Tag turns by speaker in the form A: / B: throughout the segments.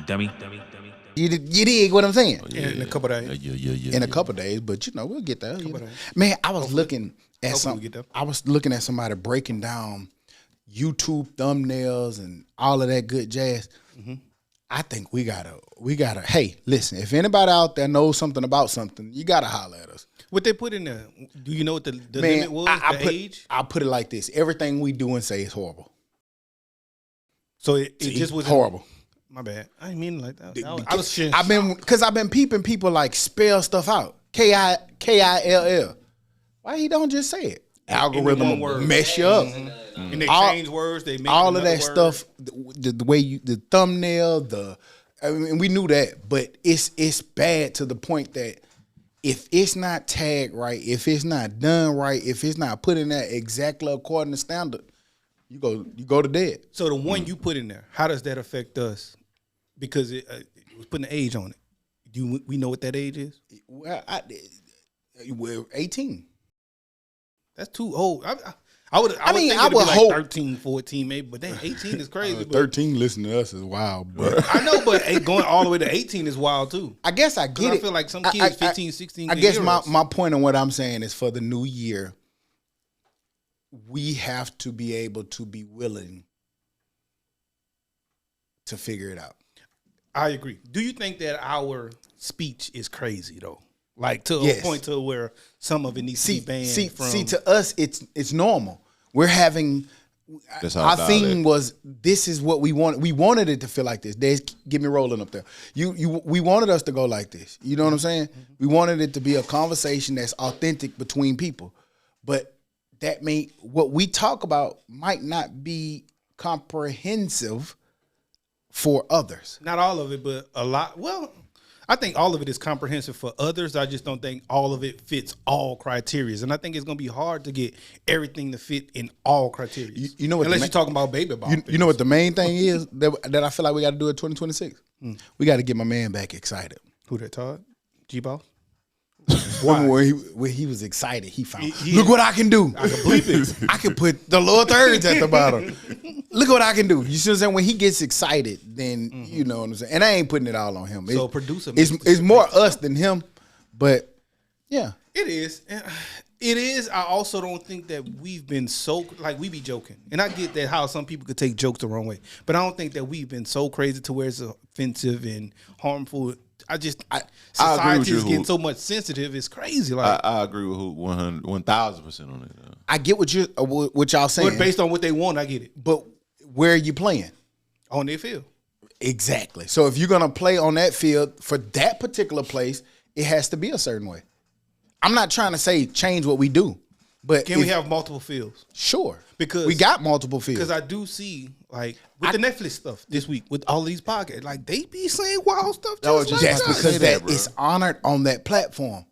A: dummy.
B: You dig what I'm saying?
C: In a couple of days.
B: In a couple of days, but we'll get there. Man, I was looking at I was looking at somebody breaking down YouTube thumbnails and all of that good jazz. Mm-hmm. I think we gotta. Hey, listen, if anybody out there knows something about something, you gotta holler at us.
C: What they put in there? Do you know what the limit was? Age?
B: I'll put it like this: everything we do and say is horrible.
C: So it just was
B: horrible.
C: My bad. I didn't mean it like that. I was
B: I've been peeping people like spell stuff out. Kill. Why he don't just say it? Algorithm mess you up.
C: Mm-hmm. And they change words. They make
B: all of that word. Stuff. The way the thumbnail. We knew that, but it's bad to the point that if it's not tagged right, if it's not done right, if it's not put in there exactly according to standard, you go to dead.
C: So the one you put in there, how does that affect us? Because it was putting an age on it. Do we know what that age is?
B: Well, 18.
C: That's too old. I would
B: hope
C: 13, 14 maybe, but then 18 is crazy.
B: 13 listening to us is wild, but
C: I know, but going all the way to 18 is wild too.
B: I guess I get it.
C: I feel like some kids 15, 16.
B: I guess my point on what I'm saying is for the new year, we have to be able to be willing to figure it out.
C: I agree. Do you think that our speech is crazy though? Like to a point to where some of it needs to be banned from.
B: See, to us, it's normal. We're having our theme was this is what we want. We wanted it to feel like this. Des, get me rolling up there. We wanted us to go like this. You know what I'm saying? Mm-hmm. We wanted it to be a conversation that's authentic between people. But that what we talk about might not be comprehensive for others.
C: Not all of it, but a lot. Well, I think all of it is comprehensive for others. I just don't think all of it fits all criteria. And I think it's going to be hard to get everything to fit in all criteria.
B: You know what?
C: Unless you're talking about baby bop.
B: You know what the main thing is that I feel like we got to do in 2026? We got to get my man back excited.
C: Who that, Todd? G-Ball?
B: When he was excited, he found, look what I can do.
C: I can bleep it.
B: I can put the lower thirds at the bottom. Look what I can do. You see what I'm saying? When he gets excited, then you know what I'm saying. And I ain't putting it all on him.
C: So producer,
B: it's more us than him. But yeah,
C: it is. It is. I also don't think that we've been so we be joking, and I get that how some people could take jokes the wrong way. But I don't think that we've been so crazy to where it's offensive and harmful. Society is getting so much sensitive. It's crazy. Like
D: I agree with 1,000% on it.
B: I get what y'all saying.
C: But based on what they want, I get it.
B: But where are you playing?
C: On their field.
B: Exactly. So if you're gonna play on that field for that particular place, it has to be a certain way. I'm not trying to say change what we do, but
C: can we have multiple fields?
B: Sure,
C: because
B: we got multiple fields.
C: Because I do see with the Netflix stuff this week with all these podcasts, like they be saying wild stuff.
B: That's because that is honored on that platform.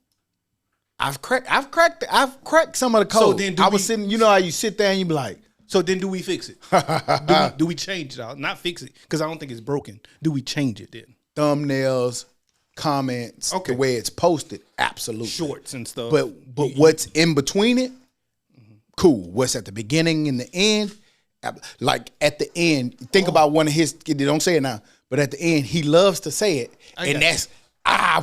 B: I've cracked some of the code. So then I was sitting. You know how you sit there and you be like.
C: So then, do we fix it? do we change it out? Not fix it because I don't think it's broken. Do we change it then?
B: Thumbnails, comments, the way it's posted, absolutely.
C: Shorts and stuff.
B: But what's in between it, cool. What's at the beginning and the end, like at the end, think about one of his. Don't say it now, but at the end, he loves to say it, and that's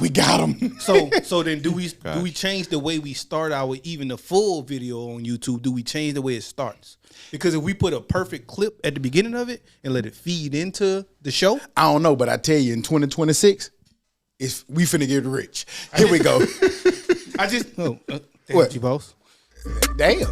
B: we got him.
C: So then, do we change the way we start even the full video on YouTube? Do we change the way it starts? Because if we put a perfect clip at the beginning of it and let it feed into the show,
B: I don't know, but I tell you, in 2026, we finna get rich. Here we go.
C: What you boss?
B: Damn.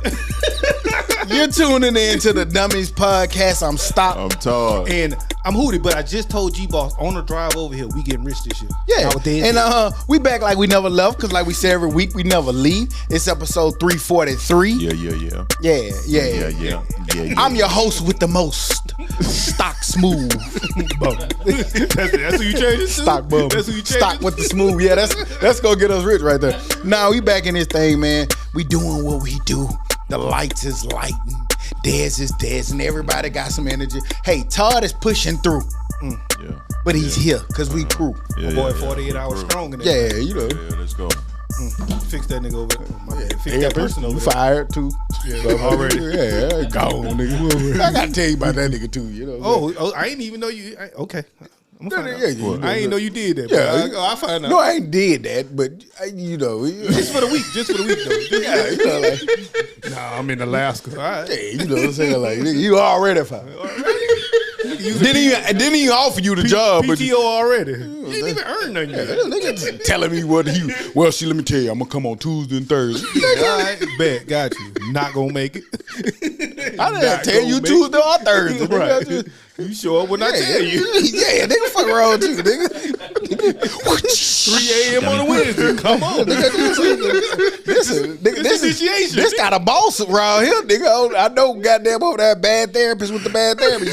B: You're tuning in to the Dummies podcast. I'm Stop.
D: I'm Todd.
C: And I'm Hootie, but I just told G-Boss on the drive over here, we getting rich this year.
B: Yeah. And we back like we never left, because like we say every week, we never leave. It's episode 343. Yeah. I'm your host with the most. Stock Smooth.
C: That's who you changed it to?
B: Stock Bum.
C: That's who you changed
B: Stock with the smooth. Yeah, that's gonna get us rich right there. Now we back in this thing, man. We doing what we do. The lights is lighting. Dez is Dez, and everybody got some energy. Hey, Todd is pushing through.
D: Yeah.
B: But he's here because we crew.
C: My boy 48 hours strong in
B: there. Yeah, you know.
D: Yeah, let's go.
C: Fix that nigga over there. Fix
B: that person over there. You fired too.
C: Yeah, already.
B: Yeah, gone, nigga. I gotta tell you about that nigga too, you know.
C: Oh, I ain't even know you. Okay. I'm gonna find out. I ain't know you did that.
B: Yeah,
C: I'll find out.
B: No, I ain't did that, but you know,
C: just for the week though.
B: Yeah, you know, like,
C: nah, I'm in Alaska. All right.
B: yeah, you know what I'm saying? Like, you already found. Didn't even offer you the job, but
C: PTO already. You didn't even earn nothing yet.
B: Nigga telling me what he. Well, see, let me tell you, I'm gonna come on Tuesday and Thursday.
C: All right, bet, got you. Not gonna make it.
B: I didn't tell you Tuesday or Thursday.
C: Right. You show up when I tell you.
B: Yeah, nigga, fuck around with you, nigga.
C: 3 a.m. on a Wednesday. Come on, nigga.
B: This got a boss around here, nigga. I know, goddamn, over there, bad therapist with the bad therapy.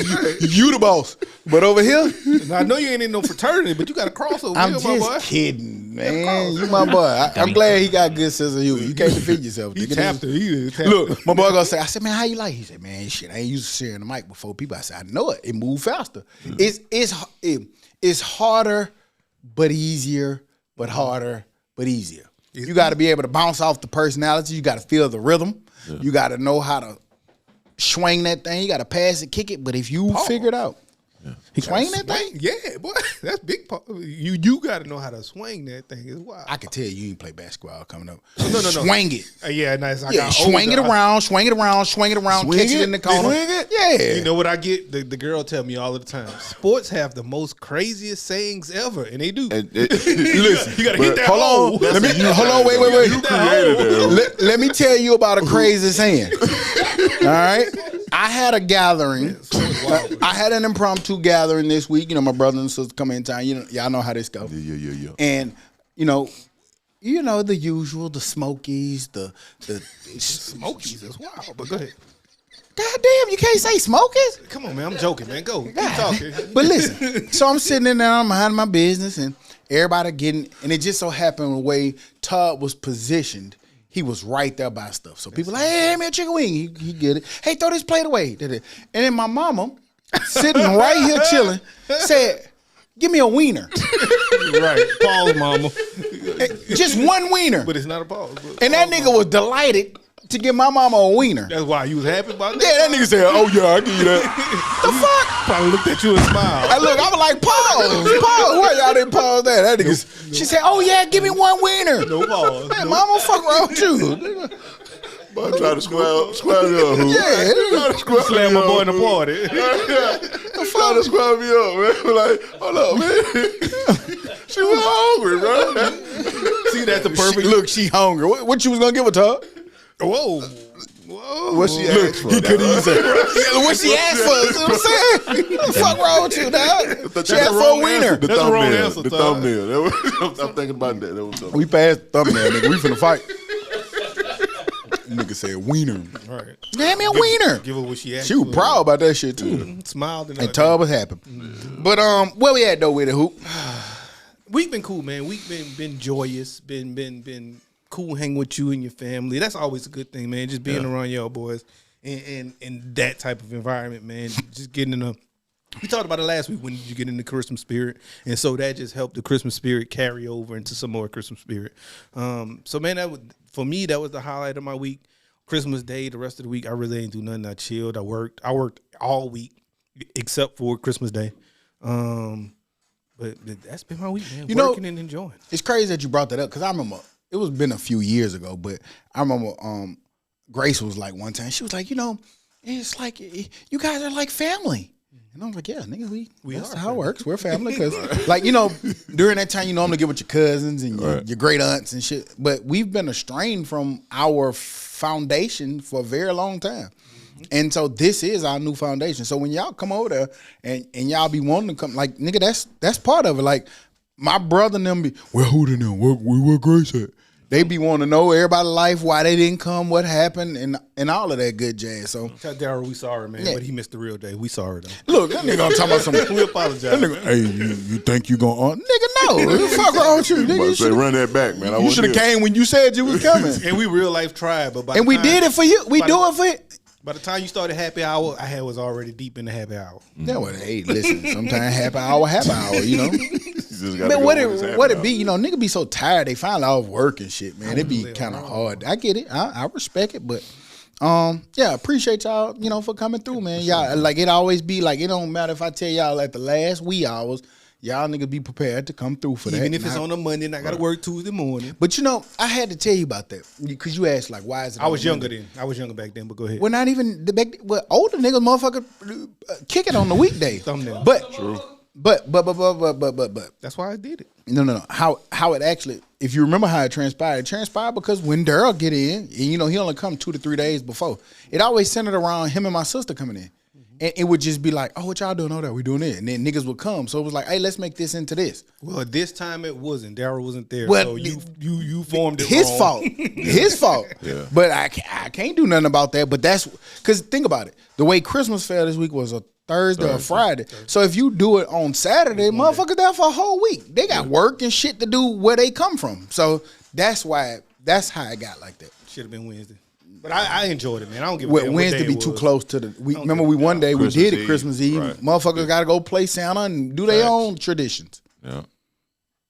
B: You the boss, but over here,
C: I know you ain't in no fraternity, but you got a crossover.
B: I'm
C: here, my boy.
B: just kidding, man. You my boy. I'm glad he got a good sense of humor. You can't defeat yourself.
C: He tapped it.
B: Look, my boy gonna say, I said, man, how you like? He said, man, shit, I ain't used to sharing the mic before people. I said, I know it. It moved faster. It's harder, but easier, but harder, but easier. You got to be able to bounce off the personality. You got to feel the rhythm. Yeah. You got to know how to swing that thing. You got to pass it, kick it. But if you figure it out, he swing that thing?
C: Yeah, boy. That's big part. You got to know how to swing that thing. It's wild.
B: I can tell you ain't play basketball coming up.
C: No.
B: Swing it.
C: Yeah, nice.
B: Swing it around, catch it in the corner.
C: Swing it? Yeah. You know what I get? The girl tell me all the time. Sports have the most craziest sayings ever, and they do.
B: Listen,
C: you got to hit that
B: hole. Hold on, wait. Let me tell you about a crazy saying. All right? I had a gathering. I had an impromptu gathering this week. You know, my brother and sister come in town. You know, y'all know how this goes.
D: Yeah.
B: And you know the usual, the Smokies, the
C: Smokies is wild. But go ahead.
B: God damn, you can't say Smokies.
C: Come on, man. I'm joking, man. Go. Keep talking.
B: But listen, so I'm sitting in there, I'm behind my business, and everybody getting, and it just so happened the way Todd was positioned. He was right there by stuff. So people like, hey, man, chicken wing. He get it. Hey, throw this plate away. And then my mama, sitting right here chilling, said, give me a wiener.
C: Right. Pause, mama.
B: Just one wiener.
C: But it's not a pause.
B: And that nigga was delighted to give my mama a wiener.
C: That's why you was happy about that?
B: Yeah, that nigga said, oh, yeah, I'll give you that. The fuck?
C: Probably looked at you and smiled.
B: I was like, pause. Why y'all didn't pause that? That nigga, she said, oh, yeah, give me one wiener.
C: No pause.
B: Man, mama, fuck wrong with you.
D: But I try to square me up.
B: Yeah,
C: try to slam my boy in the party.
D: Try to square me up, man. Like, hold up, man. She was hungry, bro.
C: See, that's the perfect
B: look. She hungry. What you was gonna give her, Todd?
C: Whoa.
D: What she asked for?
B: He couldn't even say. What she asked for? You know what I'm saying? What the fuck wrong with you, dog? She asked for a wiener.
D: The thumbnail. The thumbnail. I'm thinking about that.
B: We passed the thumbnail, nigga. We finna fight. Nigga said wiener.
C: Right.
B: Give me a wiener.
C: Give her what she asked.
B: She was proud about that shit too.
C: Smiled
B: and Todd was happy. But where we at though with it, Hoop?
C: We've been cool, man. We've been joyous. Been cool hanging with you and your family. That's always a good thing, man. Just being around y'all boys and that type of environment, man. Just getting in we talked about it last week. When did you get in the Christmas spirit? And so that just helped the Christmas spirit carry over into some more Christmas spirit. So man, for me, that was the highlight of my week. Christmas Day, the rest of the week, I really ain't do nothing. I chilled. I worked all week except for Christmas Day. But that's been my week, man. Working and enjoying.
B: It's crazy that you brought that up because I remember it was been a few years ago, but I remember Grace was like one time, she was like, it's like you guys are like family. And I was like, yeah, nigga, we that's how it works. We're family. Because, during that time, you normally get with your cousins and your great aunts and shit. But we've been estranged from our foundation for a very long time. Mm-hmm. And so this is our new foundation. So when y'all come over there and y'all be wanting to come, like, nigga, that's part of it. Like, my brother and them be, well, who did them? Where Grace at? They be wanting to know everybody's life, why they didn't come, what happened, and all of that good jazz. So
C: tell Daryl we sorry, man, but he missed the real day. We sorry though.
B: Look, that nigga gonna talk about something.
C: We apologize. That
B: nigga, hey, you think you gonna nigga? No, what the fuck wrong with you? Nigga,
D: you run that back, man.
B: You should have came when you said you was coming.
C: And we real life tried, but
B: we did it for you. We do it for you.
C: By the time you started happy hour, I was already deep in the happy hour.
B: Yeah, well, hey, listen. Sometimes happy hour, you know. Man, what it be? Nigga be so tired. They finally off work and shit, man. It be kind of hard. I get it. I respect it, but appreciate y'all, for coming through, man. Y'all, like, it always be like, it don't matter if I tell y'all at the last wee hours, y'all niggas be prepared to come through for that.
C: Even if it's on a Monday and I got to work Tuesday morning.
B: But I had to tell you about that because you asked like, why is it?
C: I was younger then. I was younger back then. But go ahead.
B: Well, not even older niggas, motherfucker, kick it on the weekday.
C: Thumbnail.
B: But
D: True.
B: But
C: That's why I did it.
B: no. How it actually, if you remember how it transpired because when Daryl get in, and he only come 2 to 3 days before. It always centered around him and my sister coming in. And it would just be like, oh, what y'all doing over there? We doing it. And then niggas would come. So it was like, hey, let's make this into this.
C: Well, this time it wasn't. Daryl wasn't there.
B: Well,
C: so you formed it
B: his
C: wrong.
B: fault. His fault.
D: Yeah.
B: But I can't do nothing about that. But that's because think about it. The way Christmas fell this week was a Thursday or Friday. So if you do it on Saturday, motherfuckers there for a whole week. They got work and shit to do where they come from. So that's how it got like that.
C: Should have been Wednesday. But I enjoyed it, man. I don't give a damn.
B: Wednesday be too close to the. Remember, one day we did it Christmas Eve.
D: Right.
B: Motherfuckers got to go play Santa and do their own traditions.
D: Yeah.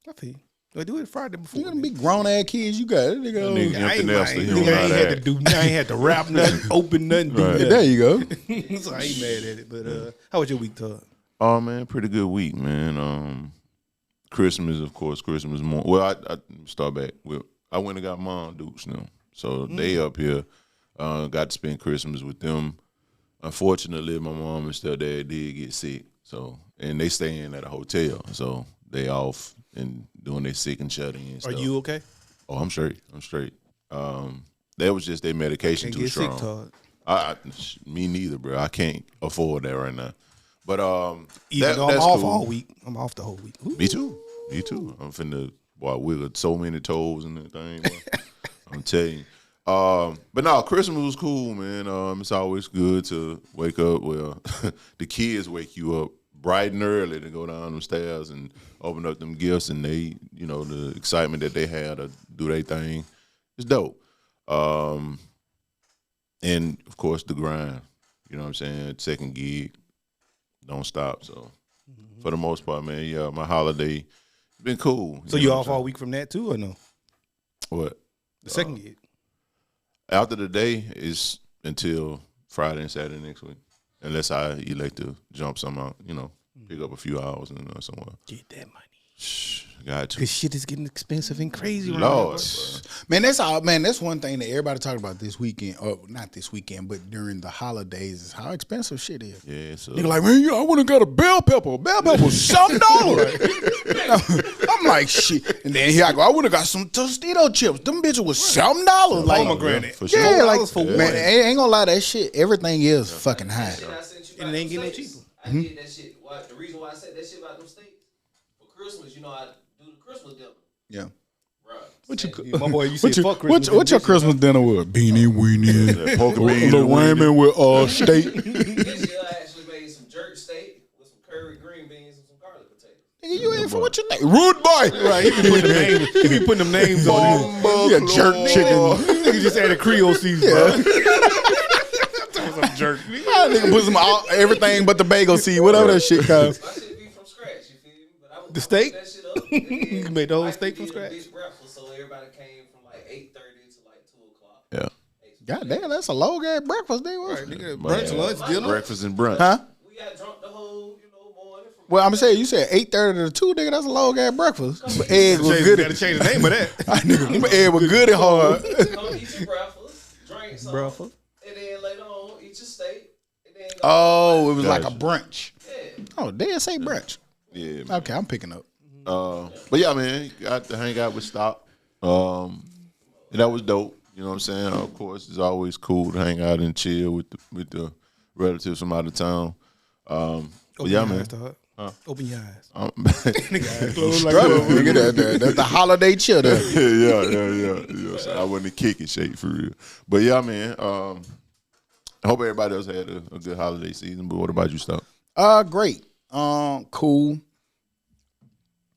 C: I feel you. They do it Friday before.
B: You got to be grown ass kids. You got it.
D: Nigga, empty nester, he don't
C: I
D: know
C: ain't
D: how
C: had
D: to
C: to do. I ain't had to rap nothing, open nothing, do
D: Right.
C: nothing.
B: There you go.
C: So I ain't mad at it. But how was your week, Todd?
D: Oh man, pretty good week, man. Christmas, of course, Christmas morning. Well, I start back. I went and got Mom Dukes now, so they up here. Got to spend Christmas with them. Unfortunately, my mom and stepdad did get sick, and they staying at a hotel, so they off and doing their sick and shut in.
C: Are you okay?
D: Oh, I'm straight. That was just their medication
C: Can't
D: too
C: get
D: strong.
C: sick, Todd.
D: Me neither, bro. I can't afford that right now. But
C: Even though I'm
D: that's
C: off
D: cool.
C: all week. I'm off the whole week. Ooh.
D: Me too. I'm finna wiggle so many toes in that thing. Boy. I'm telling you. But no, Christmas was cool, man. It's always good to wake up. Well, the kids wake you up bright and early to go down them stairs and open up them gifts, and they, the excitement that they had to do their thing. It's dope. And of course the grind. You know what I'm saying? Second gig, don't stop. So for the most part, man, yeah, my holiday been cool.
C: So you off all week from that too, or no?
D: What?
C: The second gig.
D: After the day is until Friday and Saturday next week, unless I elect to jump some out, pick up a few hours and somewhere.
C: Get that money.
D: Shh, got to.
C: Cause shit is getting expensive and crazy.
D: Lord,
B: Man, that's one thing that everybody talking about this weekend, or not this weekend, but during the holidays is how expensive shit is.
D: yeah. So
B: Nigga like, man, I would have got a bell pepper. Bell pepper was $7. I'm like, shit. And then here I go, I would have got some Tostito chips. Them bitches was $7. Like,
C: pomegranate.
D: for sure.
B: yeah, like,
C: $4 for
B: man,
C: one.
B: ain't gonna lie, that shit, everything is fucking high.
A: Shit I sent you
C: And
A: about
C: it ain't
A: them
C: getting no
A: steaks.
C: cheaper.
A: I did that shit. The reason why I said that shit about them steaks for Christmas, I do the Christmas dinner.
B: Yeah.
A: Bruh.
C: My boy, you said fuck Christmas.
B: What's your Christmas dinner with? Beanie weenie.
D: That poker bean,
B: Little ramen with steak.
A: This year I actually made some jerk steak with some curry green beans and some garlic potatoes.
B: Nigga, you ain't for what you name? Rude boy.
C: Right, he be putting them names on it.
B: Yeah, jerk chicken.
C: Nigga just added Creole season, bro. Some jerk.
B: Nigga put some everything but the bagel seed, whatever that shit costs.
A: My shit be from scratch, you feel me? But I would
C: The steak?
A: that shit up. And then
C: You made the whole
A: I
C: steak from
A: did a
C: scratch?
A: big breakfast, so everybody came from like 8:30 to like 2 o'clock.
D: Yeah.
B: God damn, that's a low gas breakfast. They was.
C: Nigga, brunch, lunch, dinner.
D: Breakfast and brunch.
B: Huh?
A: We got drunk the whole, morning from
B: Well, I'm saying you said 8:30 to 2, nigga. That's a low gas breakfast. But egg was
C: You
B: good.
C: gotta change the name of that.
B: Nigga, egg was good and hard.
A: come eat your breakfast, drink some,
C: Breakfast.
A: and then later on eat your steak, and then go
B: Oh, it was like a
D: Gotcha.
B: brunch.
A: yeah.
B: Oh, they didn't say brunch.
D: Yeah.
B: Okay, I'm picking up.
D: But yeah, man, got to hang out with Stock. And that was dope. You know what I'm saying? Of course, it's always cool to hang out and chill with the relatives from out of town. But
C: Open
D: yeah,
C: your
D: man.
C: eyes, Todd. Open your eyes.
B: Nigga, that's the holiday chill there.
D: yeah. So I wasn't a kicking shake for real. But yeah, man. I hope everybody else had a good holiday season. But what about you, Stock?
B: Great. Cool.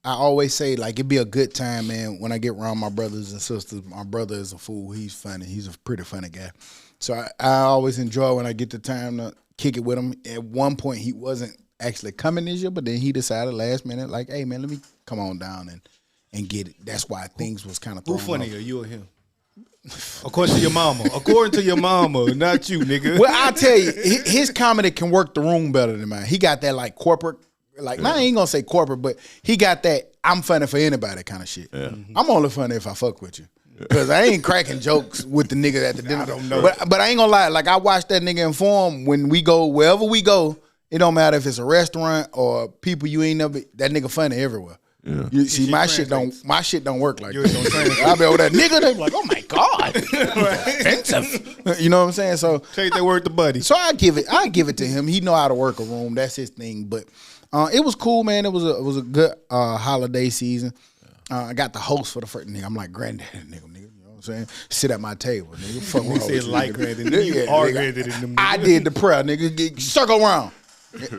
B: I always say, like, it'd be a good time, man, when I get around my brothers and sisters. My brother is a fool. He's funny. He's a pretty funny guy. So I always enjoy when I get the time to kick it with him. At one point, he wasn't actually coming this year, but then he decided last minute, like, hey, man, let me come on down and get it. That's why things was kind of
C: Who
B: thrown
C: funnier,
B: off.
C: you or him? According to your mama. According to your mama, not you, nigga.
B: Well, I tell you, his comedy can work the room better than mine. He got that, like, corporate Like, now I ain't gonna say corporate, but he got that I'm funny for anybody kind of shit.
D: Yeah.
B: I'm only funny if I fuck with you. Because I ain't cracking jokes with the nigga at the dinner.
C: I don't know.
B: But I ain't gonna lie. Like, I watch that nigga inform when we go, wherever we go, it don't matter if it's a restaurant or people you ain't never, that nigga funny everywhere.
D: Yeah.
B: You see, my shit don't work like that. I'll be over that nigga, they be like, oh my God. Offensive. You know what I'm saying? So
C: Change that word to buddy.
B: So I give it to him. He know how to work a room. That's his thing. But it was cool, man. It was a good holiday season. I got the host for the first nigga. I'm like, granddaddy nigga. You know what I'm saying? Sit at my table, nigga. Fuck
C: You
B: wrong
C: said
B: with
C: like
B: nigga.
C: granddaddy. You are granddaddy in them.
B: I did the prayer, nigga. Circle around.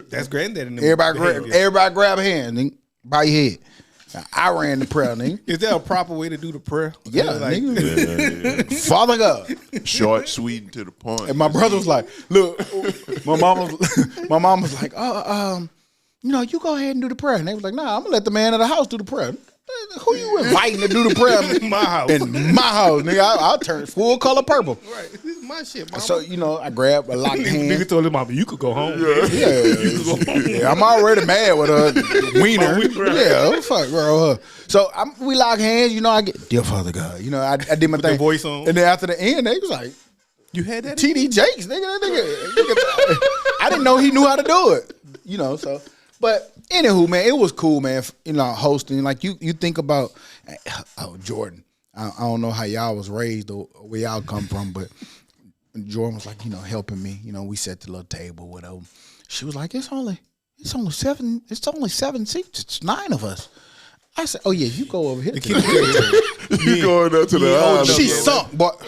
C: That's granddaddy in them.
B: Everybody grab a hand, nigga. By your head. I ran the prayer, nigga.
C: Is there a proper way to do the prayer?
B: Yeah,
C: like,
B: nigga. Father God.
D: Short, sweet, and to the point.
B: And my brother was like, look, my mom was like, you go ahead and do the prayer. And they was like, nah, I'm gonna let the man of the house do the prayer. Who you inviting to do the prayer?
C: In my house.
B: In my house, nigga. I'll turn full color purple.
C: Right. This is my shit, mama.
B: So, I grabbed a locked hand.
C: Nigga told his mama, you could go home.
B: Yeah, I'm already mad with her wiener. Yeah, fuck, bro. So we lock hands. I get, dear Father God. I did my thing.
C: the voice on.
B: And then after the end, they was like,
C: You had that?
B: TD Jakes, nigga. That nigga. I didn't know he knew how to do it. So. But anywho, man, it was cool, man. Hosting. Like you think about, Jordan. I don't know how y'all was raised or where y'all come from, but Jordan was like, helping me. We set the little table, whatever. She was like, it's only 7. It's only 7 seats. It's 9 of us. I said, oh yeah, you go over here.
D: You going up to the aisle.
B: She sunk, but.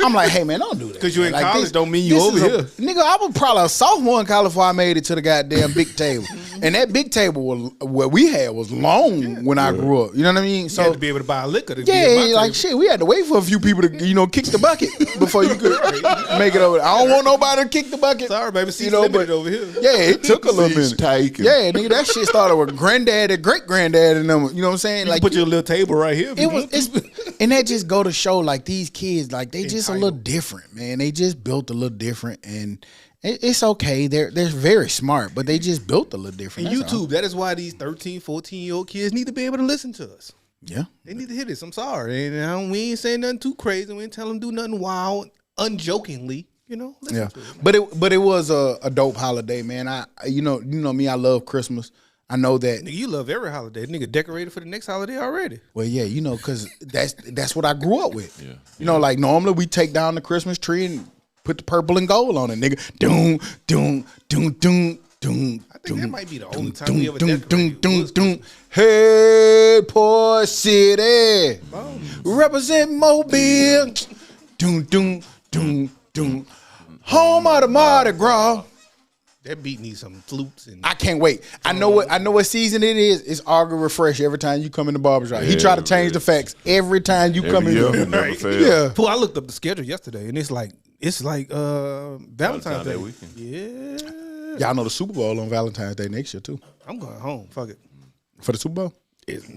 B: I'm like, hey man, don't do that.
C: Because you in
B: like,
C: college
B: this,
C: don't mean you over here.
B: Nigga, I was probably a sophomore in college before I made it to the goddamn big table. And that big table was what we had was long when I grew up. You know what I mean?
C: So you had to be able to buy liquor to
B: shit, we had to wait for a few people to, kick the bucket before you could make it over. I don't want nobody to kick the bucket.
C: Sorry, baby, see but over here.
B: Yeah, it took a little minute.
D: Taken.
B: Yeah, nigga, that shit started with granddad and great granddad and them. You know what I'm saying?
C: You like put your little table right here.
B: And that just go to show like these kids, like they just a little different, man. They just built a little different, and it's okay. They're very smart, but they just built a little different.
C: And YouTube, that is why these 13, 14-year-old kids need to be able to listen to us.
B: Yeah.
C: They need to hear this. I'm sorry. And we ain't saying nothing too crazy. We ain't telling them do nothing wild, unjokingly. Listen to it,
B: but it was a dope holiday, man. You know me, I love Christmas. I know that.
C: Nigga, you love every holiday. Nigga decorated for the next holiday already.
B: Well, yeah, because that's what I grew up with.
D: Yeah.
B: Like normally we take down the Christmas tree and put the purple and gold on it, nigga. Doom, doom, doom, doom, doom.
C: I think that might be the only time we ever decorated.
B: Hey, poor city, represent Mobile. Doom, doom, doom, doom. Home of the Mardi Gras.
C: That beat needs some flutes and
B: I can't wait. I know what season it is. It's Auger Refresh every time you come in the barbershop. He try to change the facts every time you come in. Yeah.
C: Fool, I looked up the schedule yesterday and it's like Valentine's Day
D: weekend.
C: Yeah.
B: Y'all know the Super Bowl on Valentine's Day next year too.
C: I'm going home. Fuck it.
B: For the Super Bowl?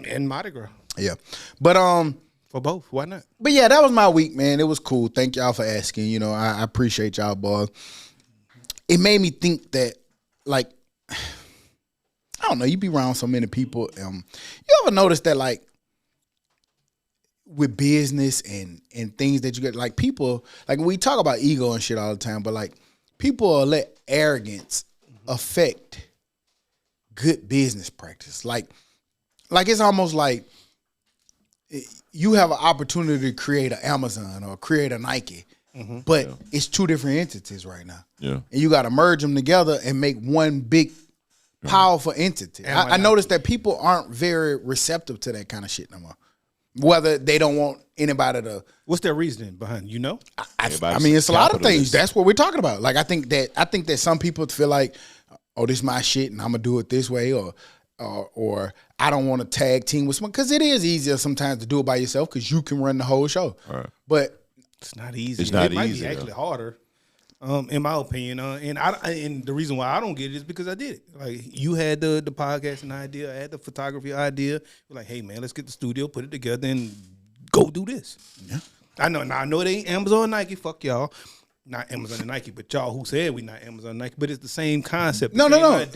C: And Mardi Gras.
B: Yeah. But
C: for both. Why not?
B: But yeah, that was my week, man. It was cool. Thank y'all for asking. I appreciate y'all, boys. It made me think that, like, I don't know, you be around so many people. You ever notice that, like, with business and things that you get, like, people, like, we talk about ego and shit all the time, but, like, people let arrogance affect good business practice. Like it's almost like you have an opportunity to create an Amazon or create a Nike. But it's 2 different entities right now.
D: Yeah.
B: And you got to merge them together and make one big, powerful entity. I noticed that people aren't very receptive to that kind of shit no more. Whether they don't want anybody to.
C: What's their reasoning behind,
B: I mean, it's a lot of things. That's what we're talking about. Like, I think that some people feel like, oh, this is my shit and I'm going to do it this way, or I don't want to tag team with someone. Because it is easier sometimes to do it by yourself because you can run the whole show.
D: Right.
B: But
C: it's not easy.
D: It might
C: be actually harder, in my opinion. And the reason why I don't get it is because I did it. Like, you had the podcasting idea, I had the photography idea. You're like, hey man, let's get the studio, put it together, and go do this.
B: Yeah.
C: I know it ain't Amazon, Nike. Fuck y'all. not Amazon and Nike, but y'all who said we not Amazon and Nike, but it's the same concept.
B: No, man,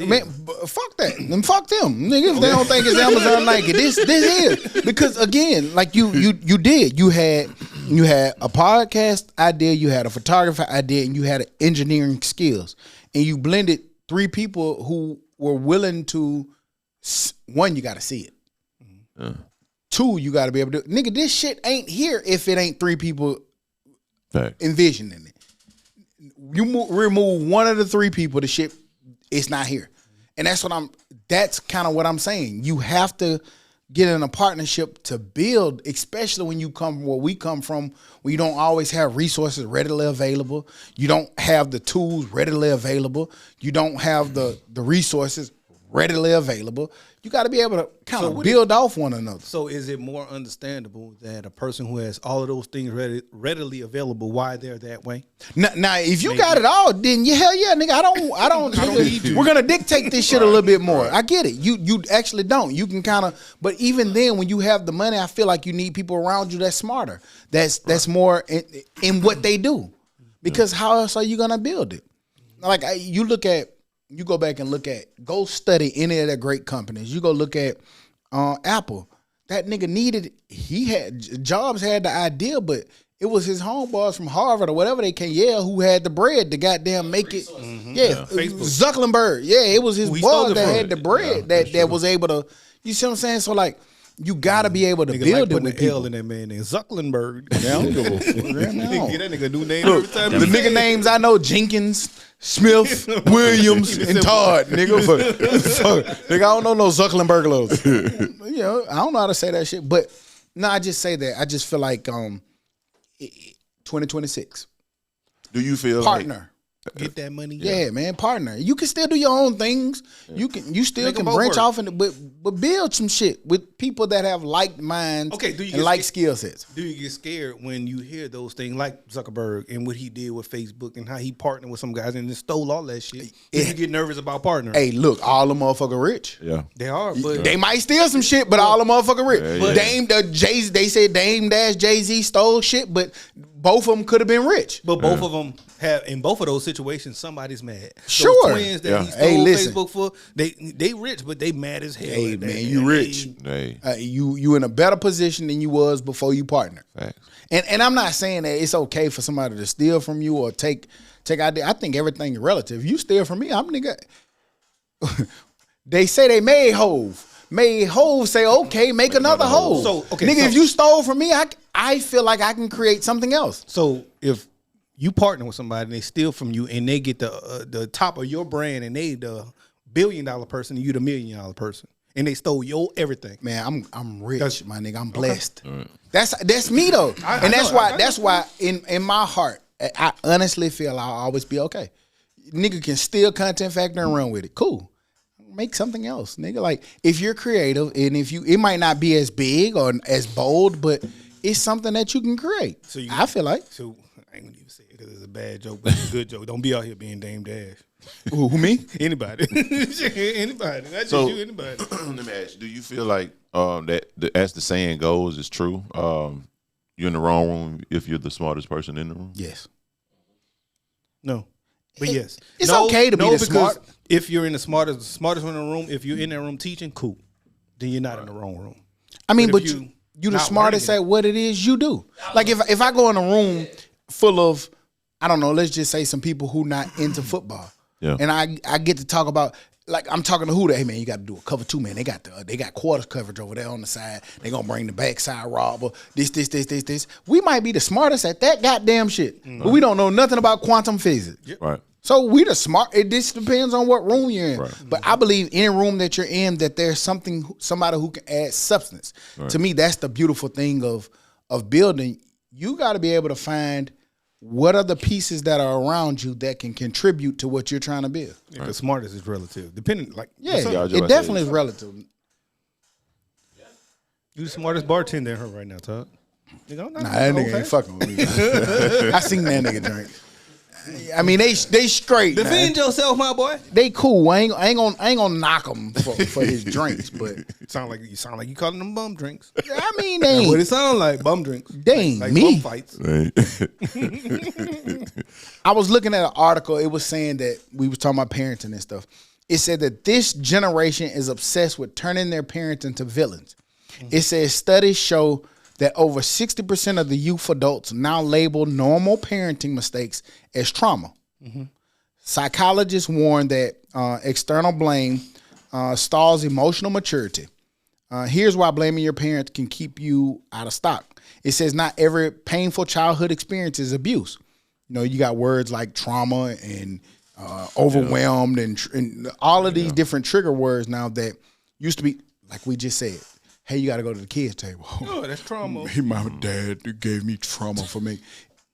B: fuck that. And fuck them, niggas. They don't think it's Amazon and Nike. This is because again, like you did. You had a podcast idea, you had a photography idea, and you had engineering skills, and you blended three people who were willing to. One, you got to see it. Two, you got to be able to. Nigga, this shit ain't here if it ain't three people envisioning it. You remove one of the three people, the shit, it's not here. And that's kind of what I'm saying. You have to get in a partnership to build, especially when you come from where we come from, where you don't always have resources readily available. You don't have the tools readily available. You don't have the resources readily available. You got to be able to kind of build off one another.
C: So is it more understandable that a person who has all of those things readily available, why they're that way?
B: Now if you got it all, then hell yeah, nigga. I don't need you. We're gonna dictate this shit a little bit more. I get it. You actually don't. You can kind of, but even then, when you have the money, I feel like you need people around you that's smarter. That's more in what they do. Because how else are you gonna build it? Like you go back and go study any of the great companies. You go look at Apple. That nigga Jobs had the idea, but it was his homeboys from Harvard or whatever they can who had the bread to goddamn make it. Zuckerberg. Yeah, it was his boy that had the bread that was able to, you see what I'm saying? So like, you gotta be able to build it with people.
C: L in that man named Zuckerberg.
B: Get
C: that nigga a new name every time.
B: The nigga names I know: Jenkins, Smith, Williams, and Todd. Nigga, nigga, I don't know no Zuckerberg lows. You know, I don't know how to say that shit. But no, I just say that. I just feel like 2026.
D: Do you feel
B: partner?
C: Get that money.
B: Yeah, man, partner. You can still do your own things. You still can branch off but build some shit with people that have like minds and like skill sets.
C: Do you get scared when you hear those things like Zuckerberg and what he did with Facebook and how he partnered with some guys and then stole all that shit? You get nervous about partnering.
B: Hey, look, all the motherfucker rich.
D: Yeah,
C: they are. But
B: they might steal some shit, but all the motherfucker rich. They said Dame Dash Jay-Z stole shit, but both of them could have been rich.
C: But both of them have, in both of those situations, somebody's mad.
B: Sure.
C: Those twins that he stole Facebook for, they rich, but they mad as hell.
B: Hey, man, you rich. You in a better position than you was before you partnered.
D: Thanks.
B: And I'm not saying that it's okay for somebody to steal from you or take idea. I think everything is relative. You steal from me, I'm nigga. They say they made Hove. Made Hove say, okay, make another Hove. So, if you stole from me, I feel like I can create something else.
C: So if you partner with somebody and they steal from you and they get the top of your brand and they the $1 billion person and you the $1 million person and they stole your everything.
B: Man, I'm rich, my nigga. I'm blessed. Okay. That's me though. That's why in my heart, I honestly feel I'll always be okay. Nigga can steal Content Factor and run with it. Cool. Make something else, nigga. Like if you're creative and it might not be as big or as bold, but it's something that you can create. I feel like.
C: So I ain't gonna even say it because it's a bad joke, but it's a good joke. Don't be out here being Dame Dash.
B: Who me?
C: Anybody. Anybody. Not just you, anybody.
D: Let me ask you, do you feel like that as the saying goes, is true? You're in the wrong room if you're the smartest person in the room?
B: Yes.
C: No. But yes.
B: It's okay to be the smart.
C: If you're in the smartest one in the room, if you're in that room teaching, cool. Then you're not in the wrong room.
B: I mean, but you the smartest at what it is you do. Like if I go in a room full of, I don't know, let's just say some people who not into football.
D: Yeah.
B: And I get to talk about, like I'm talking to Huda, hey man, you got to do a cover 2, man. They got quarters coverage over there on the side. They gonna bring the backside robber. This. We might be the smartest at that goddamn shit, but we don't know nothing about quantum physics.
D: Yep. Right.
B: So we the smart. It just depends on what room you're in. Right. But I believe any room that you're in, that there's somebody who can add substance. Right. To me, that's the beautiful thing of building. You got to be able to find what are the pieces that are around you that can contribute to what you're trying to build.
C: Yeah, the smartest is relative. Depending, like
B: it definitely is relative.
C: You the smartest bartender in her right now, Todd.
B: That nigga ain't fucking with me. I seen that nigga drink. I mean, they straight.
C: Defend yourself, my boy.
B: They cool. I ain't gonna knock them for his drinks, but
C: You sound like you calling them bum drinks.
B: I mean, they
C: That's
B: ain't.
C: what it sound like, bum drinks.
B: They ain't
C: like
B: me.
C: bum fights.
B: I was looking at an article. It was saying that we was talking about parenting and stuff. It said that this generation is obsessed with turning their parents into villains. It says studies show that over 60% of the youth adults now label normal parenting mistakes as trauma. Psychologists warn that external blame stalls emotional maturity. Here's why blaming your parents can keep you out of stock. It says not every painful childhood experience is abuse. You know, you got words like trauma and overwhelmed and all of these different trigger words now that used to be, like we just said, hey, you got to go to the kids' table.
C: Oh, that's trauma.
B: Hey, my dad gave me trauma for me.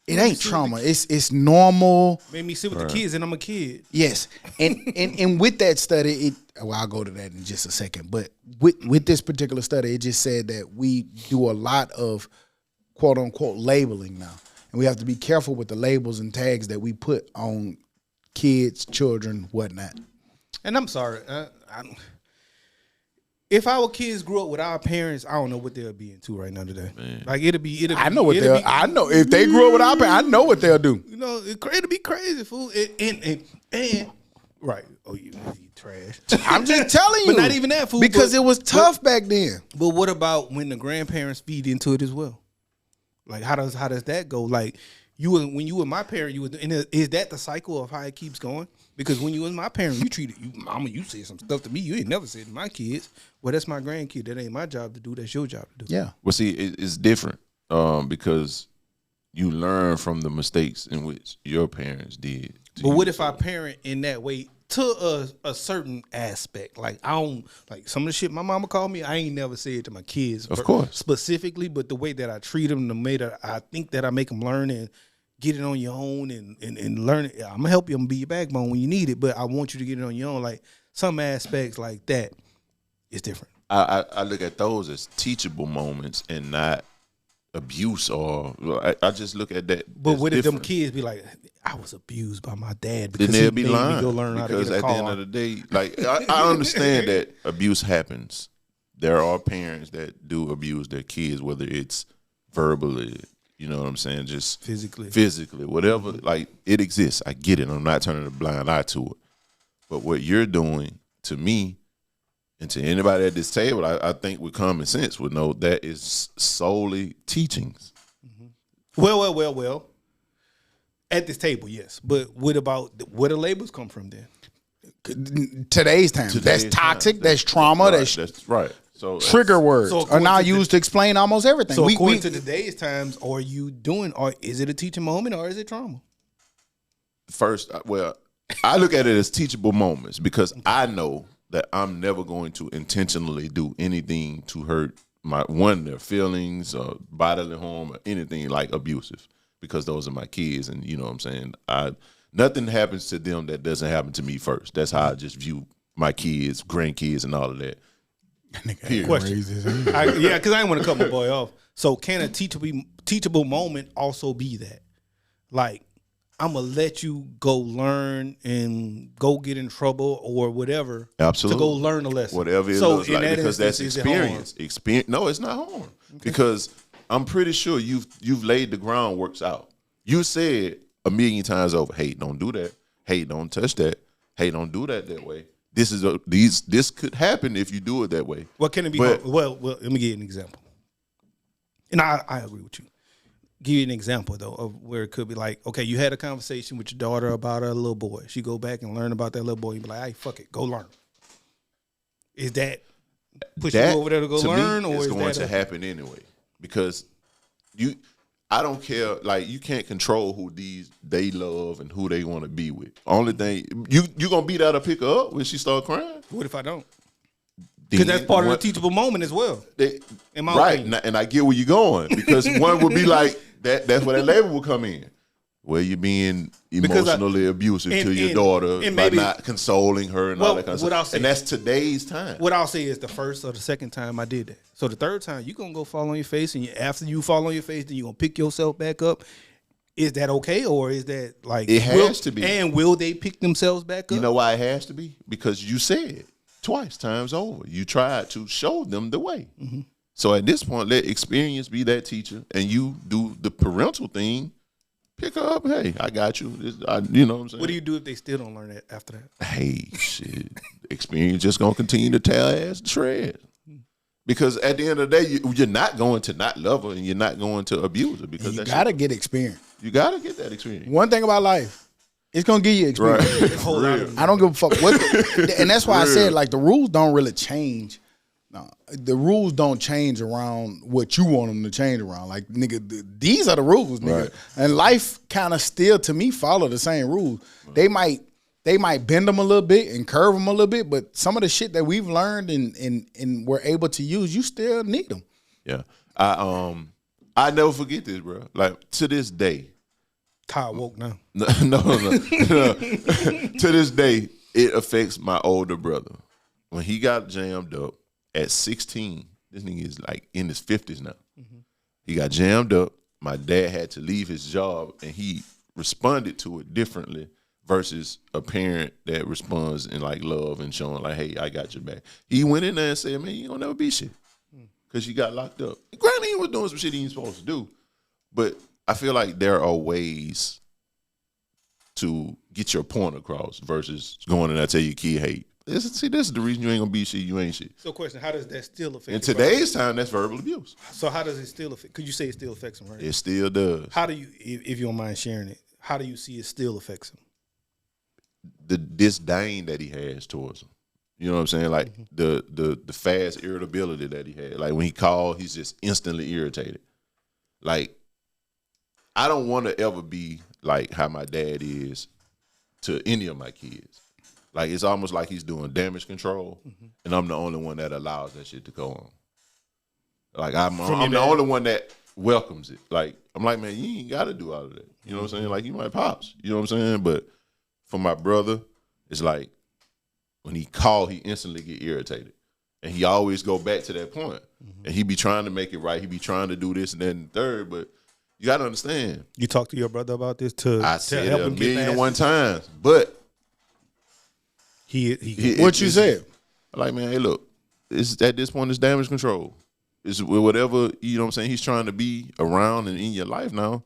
B: It ain't trauma. It's normal.
C: Made me sit with the kids and I'm a kid.
B: Yes. And with that study, I'll go to that in just a second. But with this particular study, it just said that we do a lot of quote unquote labeling now. And we have to be careful with the labels and tags that we put on kids, children, whatnot.
C: And I'm sorry. If our kids grew up with our parents, I don't know what they'll be into right now today. Man. Like it'll be.
B: I know if they grew up with our parents, I know what they'll do.
C: You know, it'll be crazy, fool. And right. Oh, you trash.
B: I'm just telling you.
C: But not even that, fool.
B: Because it was tough back then.
C: But what about when the grandparents feed into it as well? Like how does that go? Like when you were my parent, is that the cycle of how it keeps going? Because when you was my parent, you treated mama, you said some stuff to me you ain't never said to my kids. Well, that's my grandkid. That ain't my job to do. That's your job to do.
B: Yeah.
D: Well, see, it's different because you learn from the mistakes in which your parents did.
C: But what if I parent in that way to a certain aspect? Like I don't like some of the shit my mama called me. I ain't never said it to my kids,
D: of course,
C: specifically. But the way that I treat them, the way that I think that I make them learn and get it on your own and learn it. I'm gonna help you. I'm gonna be your backbone when you need it. But I want you to get it on your own. Like some aspects like that is different.
D: I look at those as teachable moments and not abuse or I just look at that.
C: But what if them kids be like, I was abused by my dad because
D: then they'll be
C: made
D: lying
C: me go learn how to get a
D: at
C: car.
D: the end of the day, like I understand that abuse happens. There are parents that do abuse their kids, whether it's verbally, you know what I'm saying, just physically, whatever. Like it exists. I get it. I'm not turning a blind eye to it. But what you're doing to me and to anybody at this table, I think with common sense would know that is solely teachings.
C: Mm-hmm. Well. At this table, yes. But what about where the labels come from then?
B: Today's time. That's toxic. That's trauma.
D: Right,
B: that's
D: right. So
B: trigger words are now used to explain almost everything.
C: So according to today's times, are you doing, or is it a teaching moment or is it trauma?
D: First, well, I look at it as teachable moments because I know that I'm never going to intentionally do anything to hurt their feelings or bodily harm or anything like abusive because those are my kids and you know what I'm saying. Nothing happens to them that doesn't happen to me first. That's how I just view my kids, grandkids, and all of that.
C: Question. Because I didn't want to cut my boy off. So can a teachable moment also be that? Like, I'm going to let you go learn and go get in trouble or whatever.
D: Absolutely.
C: To go learn a lesson.
D: Whatever it looks like, because that's experience. No, it's not harm. Okay. Because I'm pretty sure you've laid the groundworks out. You said a million times over, hey, don't do that. Hey, don't touch that. Hey, don't do that way. This could happen if you do it that way.
C: What can it be? Well, let me give you an example. And I agree with you. Give you an example though of where it could be like, okay, you had a conversation with your daughter about a little boy. She go back and learn about that little boy. You be like, hey, fuck it, go learn. Is that push you over there to go learn, or
D: it's
C: is
D: going
C: that
D: to happen anyway? Because I don't care. Like you can't control who they love and who they want to be with. Only thing you gonna beat her to pick her up when she start crying.
C: What if I don't? Because that's part of the teachable moment as well.
D: Right, and I get where you're going because one would be like that's where that label will come in. Where you're being emotionally abusive to your daughter by not consoling her and all that kind of stuff. And that's today's time.
C: What I'll say is the first or the second time I did that. So the third time, you're going to go fall on your face. And after you fall on your face, then you're going to pick yourself back up Is that okay, or is that like
D: It has to be?
C: And will they pick themselves back up?
D: You know why it has to be? Because you said twice times over. You tried to show them the way. Mm-hmm. So at this point, let experience be that teacher, and you do the parental thing. Pick her up. Hey, I got you. You know what I'm saying?
C: What do you do if they still don't learn that after that?
D: Hey, shit. Experience just gonna continue to tear ass to shreds. Because at the end of the day, you're not going to not love her, and you're not going to abuse her. Because
B: you gotta get experience.
D: You gotta get that experience.
B: One thing about life, it's gonna give you experience.
D: Right.
B: I don't give a fuck what, and that's why I said like the rules don't really change. No, the rules don't change around what you want them to change around. Like nigga, these are the rules, nigga. Right. And life kind of still to me follow the same rules. Right. They might bend them a little bit and curve them a little bit, but some of the shit that we've learned and we're able to use, you still need them.
D: Yeah, I never forget this, bro. Like to this day,
C: Kyle woke now.
D: No. To this day, it affects my older brother. When he got jammed up at 16, this nigga is like in his 50s now. Mm-hmm. He got jammed up. My dad had to leave his job, and he responded to it differently versus a parent that responds in like love and showing like, hey, I got your back. He went in there and said, man, you don't never be shit because you got locked up. Granted, he was doing some shit he ain't supposed to do, but I feel like there are ways to get your point across versus going in there and tell your kid, hey, this is the reason you ain't gonna be shit. You ain't shit.
C: So, question: how does that still affect?
D: In today's time, that's verbal abuse.
C: So, how does it still affect? Could you say it still affects him? Right?
D: It still does.
C: How do you, if you don't mind sharing it, how do you see it still affects him?
D: The disdain that he has towards him. You know what I'm saying? Like the fast irritability that he had. Like when he called, he's just instantly irritated. Like I don't want to ever be like how my dad is to any of my kids. Like, it's almost like he's doing damage control, and I'm the only one that allows that shit to go on. Like, I'm the only one that welcomes it. Like, I'm like, man, you ain't got to do all of that. You know what I'm saying? Like, you might pops. You know what I'm saying? But for my brother, it's like, when he call, he instantly get irritated. And he always go back to that point. And he be trying to make it right. He be trying to do this and then third, but you got to understand.
C: You talked to your brother about this
D: I said it 1,000,001 times, but
C: he
B: what you said?
D: Like, man, hey, look, at this point, it's damage control. It's whatever, you know what I'm saying, he's trying to be around and in your life now.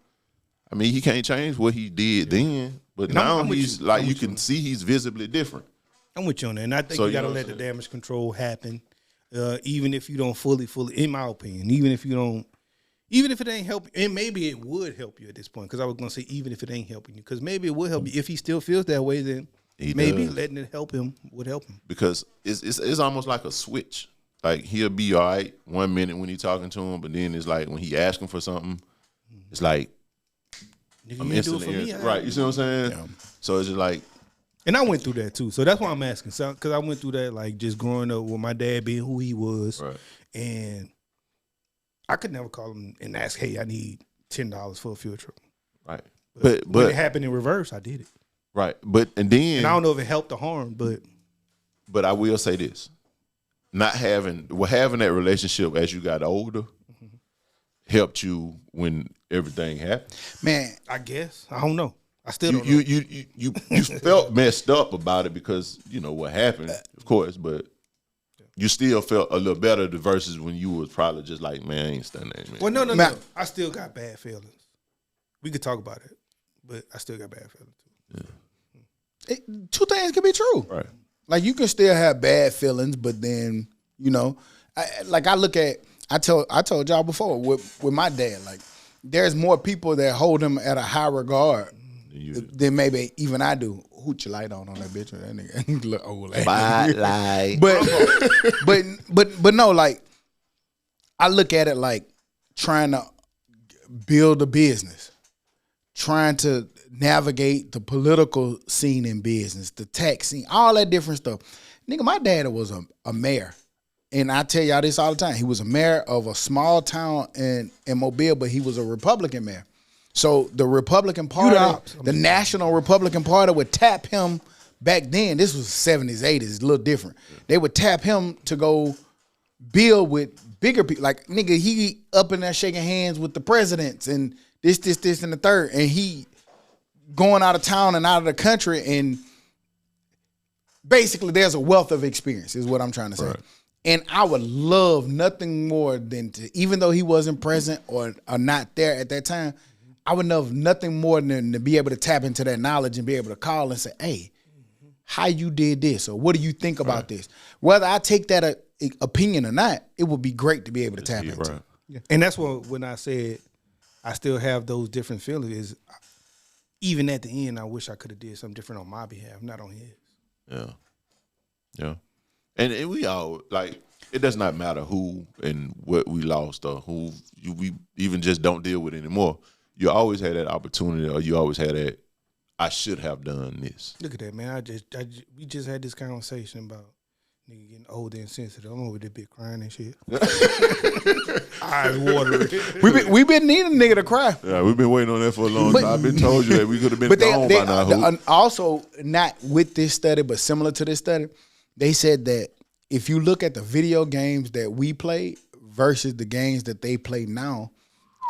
D: I mean, he can't change what he did then, but and now he's like, you can see he's visibly different. I'm
C: with you on that, and I think you got to let the damage control happen, even if you don't fully, in my opinion, even if it ain't helping, and maybe it would help you at this point, because I was going to say even if it ain't helping you, because maybe it would help you. If he still feels that way, then maybe letting it help him would help him. Because
D: it's almost like a switch. Like, he'll be all right 1 minute when he talking to him, but then it's like when he asking for something, it's like, I'm instantly right. You see what I'm saying? Yeah. So it's just like,
C: and I went through that too. So that's why I'm asking. So, because I went through that, like, just growing up with my dad being who he was,
D: right.
C: And I could never call him and ask, hey, I need $10 for a field trip.
D: Right.
C: But when it happened in reverse, I did it.
D: Right. And I
C: don't know if it helped or harm, but
D: I will say this. Having that relationship as you got older helped you when everything happened.
B: Man,
C: I guess. I don't know. I still don't know.
D: You felt messed up about it because, you know, what happened, of course, but you still felt a little better versus when you was probably just like, man, I ain't studying that, man.
C: Well, no. I still got bad feelings. We could talk about it, but I still got bad feelings too.
B: Yeah. Two things can be true.
D: Right.
B: Like, you can still have bad feelings, but then, you know, I told y'all before with my dad, like, there's more people that hold him at a high regard than maybe even I do. Hoot your light on that bitch. That nigga look old.
D: Light.
B: But no, like, I look at it like trying to build a business, trying to navigate the political scene in business, the tax scene, all that different stuff. Nigga, my dad was a mayor. And I tell y'all this all the time. He was a mayor of a small town in Mobile, but he was a Republican mayor. So the Republican Party, the National Republican Party would tap him back then. This was 70s, 80s, a little different. They would tap him to go build with bigger people. Like, nigga, he up in there shaking hands with the presidents and this, and the third. And he going out of town and out of the country, and basically there's a wealth of experience is what I'm trying to say. Right. And I would love nothing more than to, even though he wasn't present or not there at that time, I would love nothing more than to be able to tap into that knowledge and be able to call and say, hey, how you did this, or what do you think about this? Whether I take that opinion or not, it would be great to be able to tap into.
C: Right. Yeah. And that's what, when I said I still have those different feelings, is even at the end, I wish I could have did something different on my behalf, not on his.
D: Yeah. Yeah. And we all, like, it does not matter who and what we lost or who we even just don't deal with anymore. You always had that opportunity, or you always had that, I should have done this.
C: Look at that, man. We just had this conversation about nigga getting older and sensitive. I'm over there bit crying and shit. Eyes watering.
B: We been needing a nigga to cry.
D: Yeah, we've been waiting on that for a long time. I've been told you that we could have been gone by now.
B: Also, not with this study, but similar to this study, they said that if you look at the video games that we play versus the games that they play now,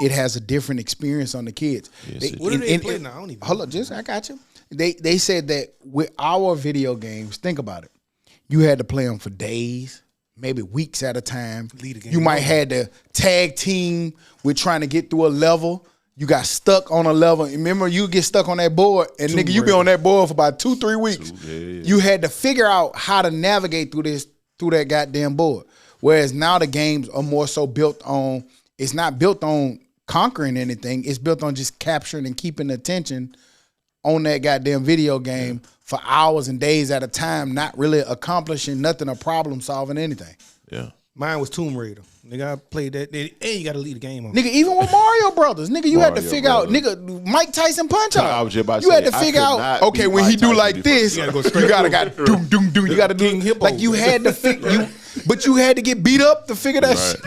B: it has a different experience on the kids.
C: Yes, what do they play now? I don't even
B: hold on, I got you. They said that with our video games, think about it. You had to play them for days, maybe weeks at a time. You might had to tag team with trying to get through a level. You got stuck on a level. Remember, you get stuck on that board, and nigga, you be on that board for about 2-3 weeks. You had to figure out how to navigate through that goddamn board. Whereas now the games are more so built on, it's not built on conquering anything. It's built on just capturing and keeping attention on that goddamn video game for hours and days at a time, not really accomplishing nothing or problem solving anything.
D: Yeah.
C: Mine was Tomb Raider. Nigga, I played that. And you got to leave the game on.
B: Nigga, even with Mario Brothers, nigga, you had to figure out, nigga, Mike Tyson punch out.
D: I was just about to
B: you
D: say,
B: had to figure out, okay, when he do like this, you gotta doom, doom, doom. You gotta do like you had to figure but you had to get beat up to figure that shit.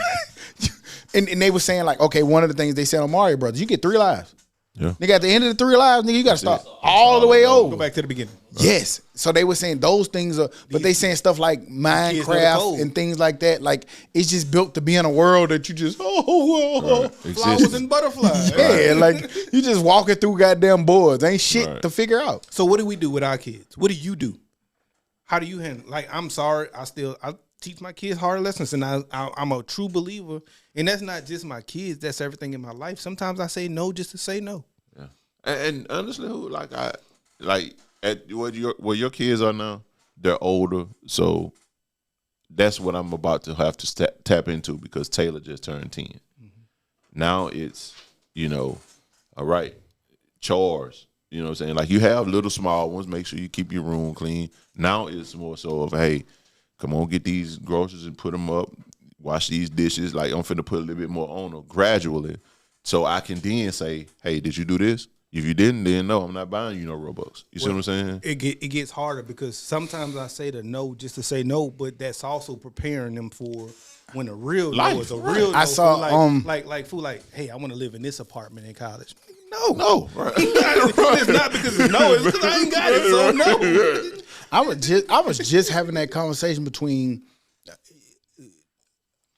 B: And they were saying like, okay, one of the things they said on Mario Brothers, you get 3 lives.
D: Yeah.
B: Nigga, at the end of the 3 lives, nigga, you got to start all the way over.
C: Go back to the beginning.
B: Right. Yes. So they were saying those things are, but they saying stuff like Minecraft and things like that. Like, it's just built to be in a world that you just,
C: flowers and butterflies.
B: Yeah, like, you just walking through goddamn boards. Ain't shit to figure out.
C: So what do we do with our kids? What do you do? How do you handle, like, I'm sorry, I teach my kids hard lessons, and I'm a true believer. And that's not just my kids, that's everything in my life. Sometimes I say no just to say no.
D: Yeah. And honestly, at where your kids are now, they're older, so that's what I'm about to have to tap into, because Taylor just turned 10. Mm-hmm. Now it's, all right, chores. You know what I'm saying? Like, you have little small ones, make sure you keep your room clean. Now it's more so of, hey, come on, get these groceries and put them up. Wash these dishes. Like, I'm finna put a little bit more on her gradually, so I can then say, hey, did you do this? If you didn't, then no, I'm not buying you no Robux. You see what I'm saying?
C: It gets harder, because sometimes I say the no just to say no, but that's also preparing them for when a real no is a real no.
B: I saw
C: like, hey, I want to live in this apartment in college.
D: No, right.
C: It's not because it's no, it's because I ain't got it, so no.
B: I was just having that conversation between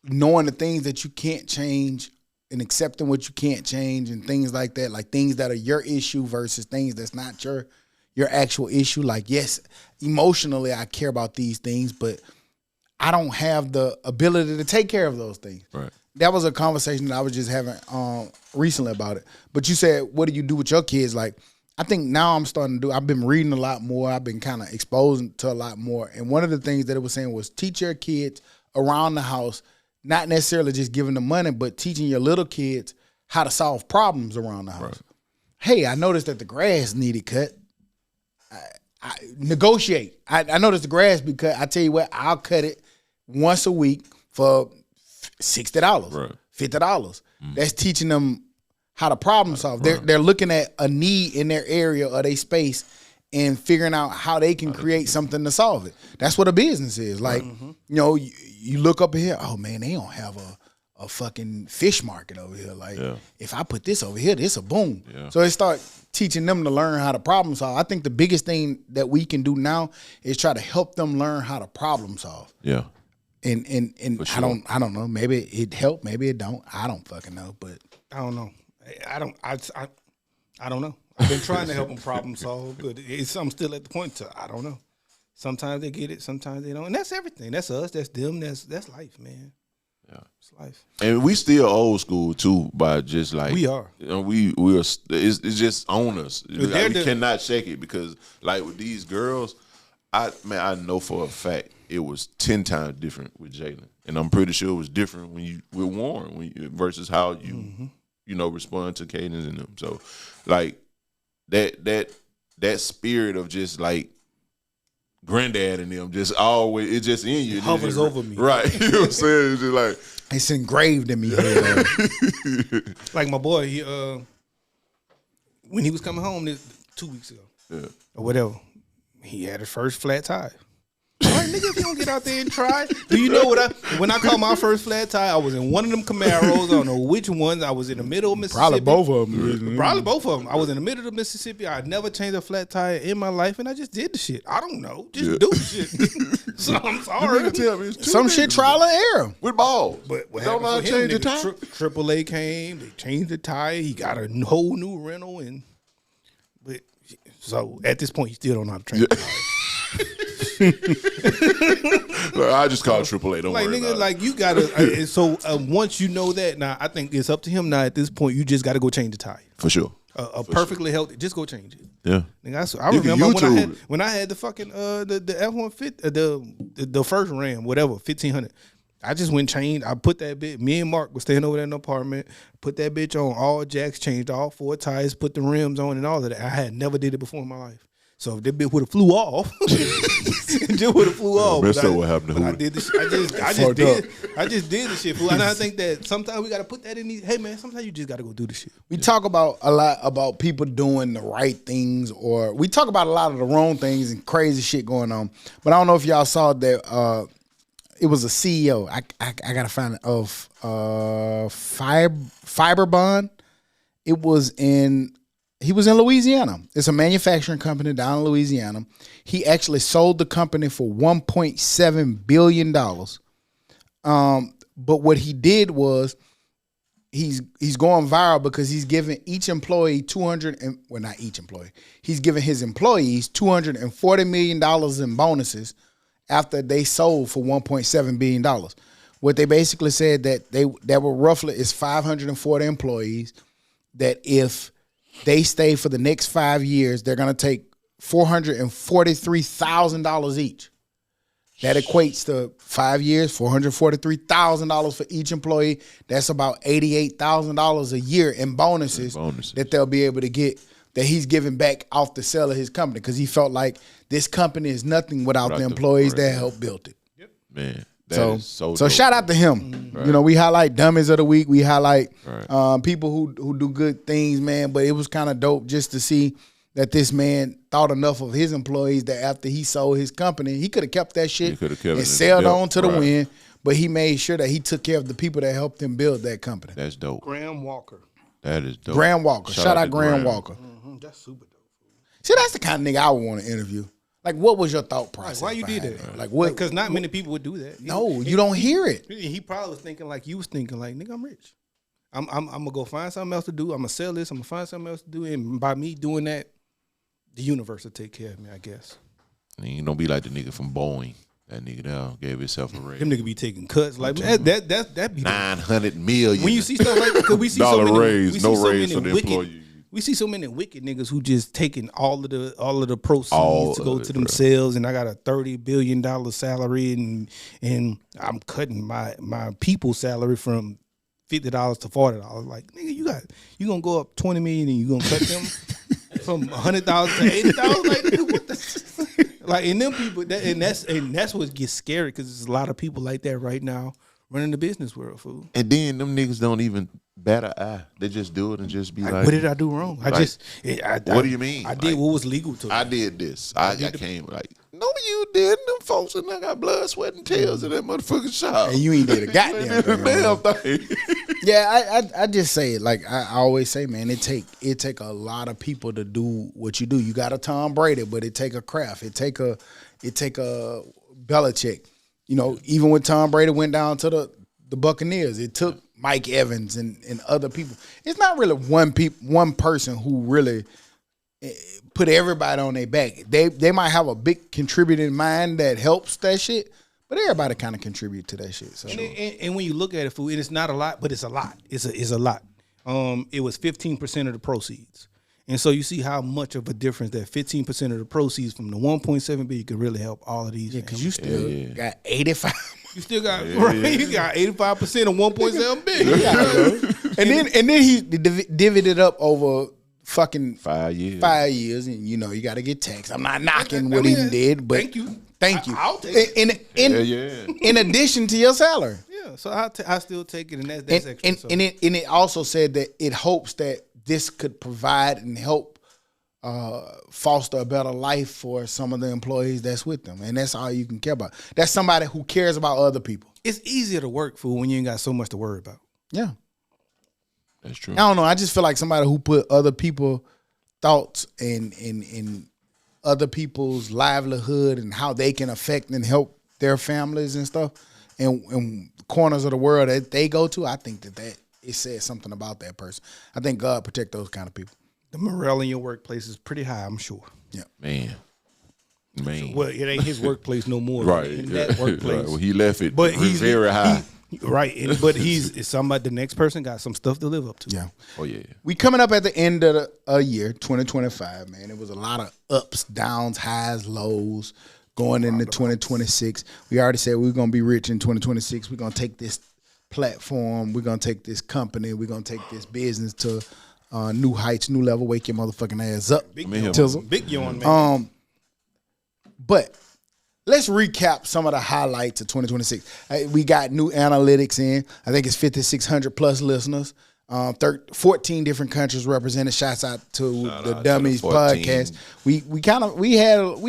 B: knowing the things that you can't change and accepting what you can't change and things like that, like things that are your issue versus things that's not your actual issue. Like, yes, emotionally I care about these things, but I don't have the ability to take care of those things.
D: Right.
B: That was a conversation that I was just having recently about it. But you said, what do you do with your kids? Like, I think now I'm starting to do, I've been reading a lot more. I've been kind of exposed to a lot more. And one of the things that it was saying was teach your kids around the house, not necessarily just giving them money, but teaching your little kids how to solve problems around the house. Right. Hey, I noticed that the grass needed cut. I negotiate. I noticed the grass because I tell you what, I'll cut it once a week for $60, right. $50. Mm-hmm. That's teaching them how to problem solve. Right. They're looking at a need in their area or their space and figuring out how they can create something to solve it. That's what a business is. Like, you look up here, oh man, they don't have a fucking fish market over here. Like, if I put this over here, this a boom. Yeah. So they start teaching them to learn how to problem solve. I think the biggest thing that we can do now is try to help them learn how to problem solve. Yeah. And sure. I don't know. Maybe it helped, maybe it don't. I don't fucking know, but
C: I don't know. I don't know. I've been trying to help them problem solve, but I'm still at the point to I don't know. Sometimes they get it, sometimes they don't, and that's everything. That's us. That's them. That's life, man. Yeah, it's life.
D: And we still old school too, by just like
C: we are.
D: You know, we are. It's just on us. Like, we cannot shake it because like with these girls, I know for a fact it was 10 times different with Jalen, and I'm pretty sure it was different with Warren versus how you respond to Cadence and them. So like that spirit of just like granddad and them just always, it's just in you. It
C: hovers over me.
D: Right. You know what I'm saying? It's just like
B: it's engraved in me.
C: Like my boy, he when he was coming home 2 weeks ago, or whatever, he had his first flat tire. All right, nigga, if you don't get out there and try. Do you know when I caught my first flat tire, I was in one of them Camaros. I don't know which ones. I was in the middle of Mississippi.
B: Probably both of them.
C: Probably both of them. I was in the middle of Mississippi. I never changed a flat tire in my life, and I just did the shit. I don't know. Just do the shit. So I'm sorry.
D: Tell me
B: some shit trial and error.
D: With balls.
C: But what
D: don't know how to change the tire?
C: AAA came. They changed the tire. He got a whole new rental. So at this point, he still don't know how to change the tire.
D: I just call it AAA. Don't
C: like,
D: worry
C: nigga,
D: about
C: like you gotta. So once you know that, now I think it's up to him. Now at this point, you just got to go change the tire.
D: For sure.
C: Perfectly healthy, just go change it.
D: Yeah.
C: Nigga, I remember when I had the fucking the F-150, the first Ram, whatever, 1500. I just went changed. I put that bitch. Me and Mark was staying over there in the apartment. Put that bitch on all jacks, changed all 4 tires, put the rims on, and all of that. I had never did it before in my life. So if that bitch would have flew off, just would have flew off.
D: That's what happened to
C: I did this. I just did the shit, fool. And I think that sometimes we got to put that in these. Hey man, sometimes you just got to go do the shit.
B: We talk about a lot about people doing the right things, or we talk about a lot of the wrong things and crazy shit going on. But I don't know if y'all saw that. It was a CEO. I gotta find it of Fiberbond. He was in Louisiana. It's a manufacturing company down in Louisiana. He actually sold the company for $1.7 billion. But what he did was he's going viral because he's giving each employee he's giving his employees $240 million in bonuses after they sold for $1.7 billion. What they basically said that were roughly is 540 employees, that if they stay for the next 5 years, they're going to take $443,000 each. That equates to 5 years, $443,000 for each employee. That's about $88,000 a year in bonuses that they'll be able to get, that he's giving back off the sale of his company, because he felt like this company is nothing without the employees that helped build it.
D: Yep. Man.
B: So shout out to him. Right. You know, we highlight Dummies of the Week. We highlight people who do good things, man. But it was kind of dope just to see that this man thought enough of his employees that after he sold his company, he could have kept that shit and sailed on to the wind. But he made sure that he took care of the people that helped him build that company.
D: That's dope.
C: Graham Walker.
D: That is dope.
B: Graham Walker. Shout out Graham Walker.
C: Mm-hmm. That's super dope.
B: See, that's the kind of nigga I would want to interview. Like, what was your thought process?
C: Like, why you did that?
B: Right. Like, what?
C: Because not many people would do that.
B: No, you don't hear it.
C: He probably was thinking like you was thinking, like, nigga, I'm rich. I'm gonna go find something else to do. I'm gonna sell this. I'm gonna find something else to do. And by me doing that, the universe will take care of me, I guess.
D: And you don't be like the nigga from Boeing. That nigga there gave himself a raise.
C: Them nigga be taking cuts like that be
D: $900 million.
C: When you see stuff like that, because we see
D: dollar
C: so many,
D: raise, no raise for the employee.
C: We see so many wicked niggas who just taking all of the proceeds to go to themselves, and I got a $30 billion salary, and I'm cutting my people's salary from $50 to $40. Like, nigga, you gonna go up $20 million and you gonna cut them from $100,000 to $80,000? Like, nigga, what the like, and them people that's what gets scary, because there's a lot of people like that right now running the business world, fool.
D: And then them niggas don't even bat an eye. They just do it and just be like,
C: what did I do wrong?
D: What do you mean?
C: I did what was legal to me.
D: I did this. I came like, no, you didn't. Them folks and I got blood, sweat, and tears in that motherfucking shop.
B: And you ain't did a goddamn
D: thing.
B: Yeah, I just say it. Like I always say, man, it take a lot of people to do what you do. You got a Tom Brady, but it take a craft. It take a Belichick. You know, even when Tom Brady went down to the Buccaneers, it took Mike Evans and other people. It's not really one person who really put everybody on their back. They might have a big contributing mind that helps that shit, but everybody kind of contribute to that shit. So.
C: And when you look at it, food, it's not a lot, but it's a lot. It's a lot. It was 15% of the proceeds. And so you see how much of a difference that 15% of the proceeds from the 1.7 billion could really help all of these.
B: Yeah, because you still got 85.
C: You still got You got 85% of 1.7 billion.
B: and then he divvied it up over fucking
D: 5 years.
B: 5 years, and you got to get taxed. I'm not knocking what he did, but thank you.
C: I'll take it.
B: In addition to your salary.
C: Yeah, so I still take it, and that's extra.
B: And it also said that it hopes that this could provide and help foster a better life for some of the employees that's with them, and that's all you can care about. That's somebody who cares about other people.
C: It's easier to work for when you ain't got so much to worry about.
B: Yeah,
D: that's true.
B: I don't know. I just feel like somebody who put other people thoughts and other people's livelihood and how they can affect and help their families and stuff, and corners of the world that they go to. I think that it says something about that person. I think God protect those kind of people.
C: The morale in your workplace is pretty high, I'm sure.
D: Yeah, man.
C: Well, it ain't his workplace no more.
D: Right.
C: In that workplace.
D: Right. Well, he left it,
C: but he's
D: very high.
C: But it's somebody. The next person got some stuff to live up to.
B: Yeah.
D: Oh yeah.
B: We coming up at the end of a year, 2025. Man, it was a lot of ups, downs, highs, lows going into 2026. We already said we're gonna be rich in 2026. We're gonna take this platform. We're gonna take this company. We're gonna take this business to new heights, new level. Wake your motherfucking ass up, Tizzle.
C: Big yawn, man.
B: But let's recap some of the highlights of 2026. We got new analytics in. I think it's 5,600 plus listeners. 14 different countries represented. Shouts out to the Dummies podcast. We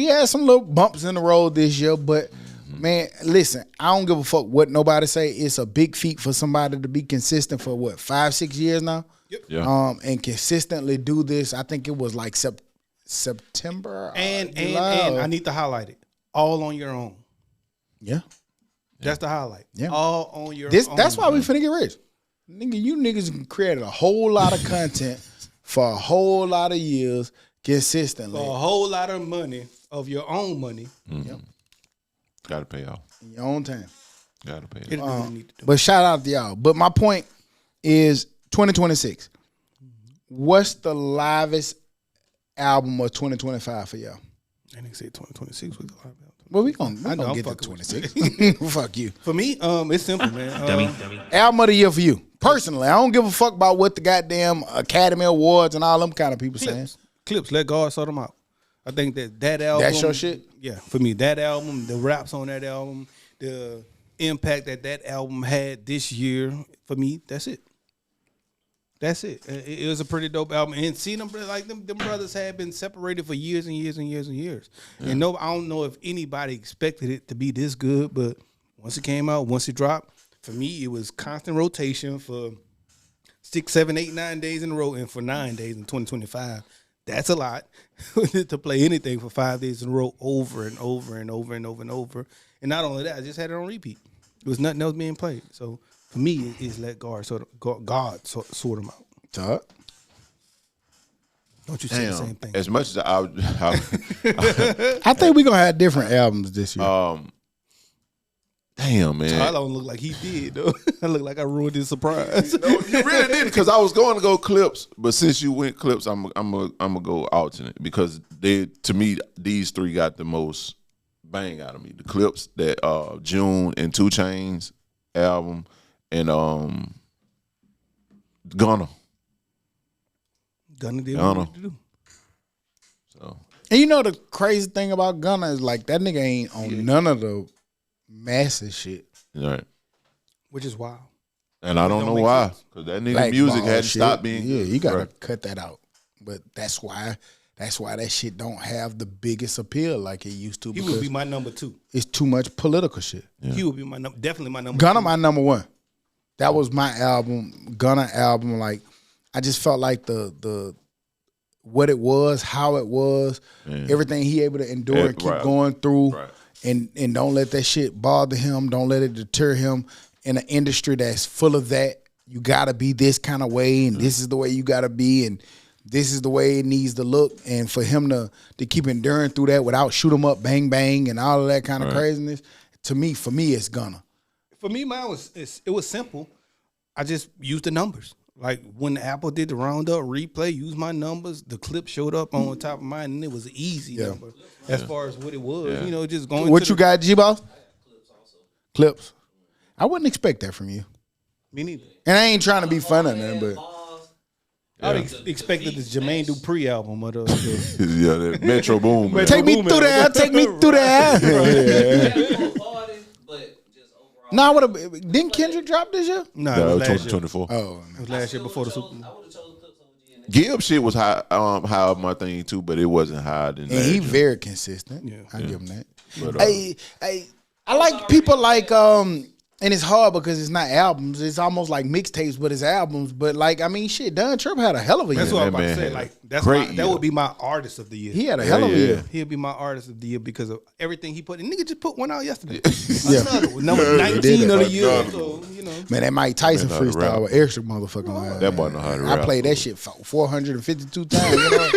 B: had some little bumps in the road this year, but man, listen, I don't give a fuck what nobody say. It's a big feat for somebody to be consistent for 5-6 years now.
C: Yep.
D: Yeah.
B: And consistently do this. I think it was like September
C: and
B: July.
C: I need to highlight it. All on your own.
B: Yeah.
C: That's the highlight.
B: Yeah.
C: All on your own.
B: That's why we finna get rich. Nigga, you niggas created a whole lot of content for a whole lot of years consistently.
C: For a whole lot of money, of your own money.
D: Mm-hmm.
B: Yep.
D: Gotta pay off.
B: In your own time.
D: Gotta pay
C: It
D: off.
C: really need to do.
B: But shout out to y'all. But my point is 2026. What's the livest album of 2025 for y'all?
C: I didn't say 2026 was the live album.
B: Well, we gonna
C: I'm
B: get to
C: fucking with
B: 26. Fuck you.
C: For me, it's simple, man.
E: Dummy.
B: Album of the year for you. Personally, I don't give a fuck about what the goddamn Academy Awards and all them kind of people saying.
C: Clips, let God sort them out. I think that album.
B: That's your shit?
C: Yeah, for me, that album, the raps on that album, the impact that album had this year, for me, that's it. That's it. It was a pretty dope album. And see them brothers had been separated for years and years and years and years. Yeah. And I don't know if anybody expected it to be this good, but once it came out, once it dropped, for me, it was constant rotation for 6, 7, 8, 9 days in a row, and for 9 days in 2025. That's a lot to play anything for 5 days in a row over and over and over and over and over. And not only that, I just had it on repeat. It was nothing else being played. So for me, it's let God sort them out.
B: Todd?
C: Don't you say the same thing?
D: As much as I
B: I think we're gonna have different albums this year.
D: damn, man.
C: I don't look like he did, though. I look like I ruined his surprise.
D: No, you really didn't, because I was going to go clips, but since you went clips, I'm gonna go alternate, because to me these three got the most bang out of me. The clips, that June and 2 Chainz album, and Gunna
C: did what he needed to do.
D: So,
B: and you know the crazy thing about Gunna is like that nigga ain't on none of the massive shit.
D: right.
C: Which is wild.
D: And I don't know why, because that nigga music hadn't stopped being.
B: Yeah, you gotta
D: right.
B: cut that out. But that's why that shit don't have the biggest appeal like it used to.
C: He would be my number 2.
B: It's too much political shit.
C: Yeah. He would be definitely my number
B: Gunna
C: 2.
B: my number 1. That was my album, Gunna album. Like I just felt like the what it was, how it was, everything he able to endure and keep going through, and don't let that shit bother him. Don't let it deter him in an industry that's full of that. you gotta be this kind of way, and this is the way you gotta be, and this is the way it needs to look. And for him to keep enduring through that without shoot 'em up, bang bang, and all of that kind of craziness, for me, it's Gunna.
C: For me, mine was simple. I just used the numbers. Like when Apple did the roundup replay, used my numbers. The clip showed up on top of mine, and it was an easy number as far as what it was.
D: Yeah.
C: You know, just going.
B: What you got, G-Boss? Clips. I wouldn't expect that from you.
C: Me neither.
B: And I ain't trying to be funny or nothing, but
C: I would expected the Jermaine Dupri album or the
D: Yeah, that Metro Boom. Man.
B: take me through there. Take me through there. No, I would have. Didn't Kendrick drop this year?
C: No,
D: No,
C: it was last year.
D: 2024.
B: Oh,
C: It was last year before the Super Bowl.
D: Gibbs shit was high up my thing too, but it wasn't higher than
B: and
D: that.
B: he very consistent.
C: Yeah.
B: I give him that.
D: But,
B: I like people like and it's hard because it's not albums. It's almost like mixtapes, but it's albums. But like, I mean, shit, Don Tripp had a hell of a year.
C: That's what I'm
D: that
C: about to
D: man
C: say.
D: had
C: Like
D: a great
C: that
D: year.
C: would be my artist of the year.
B: He had a hell of a year.
C: He'll be my artist of the year because of everything he put. And nigga just put one out yesterday.
B: Yeah.
C: Another one, number
B: Yeah,
C: 19 of the year.
D: another
C: So, you know.
B: Man, that Mike Tyson
D: Man, how to
B: freestyle
D: rap.
B: was extra motherfucking loud.
D: That boy know how to
B: I
D: rap.
B: played that shit 452 times. You know?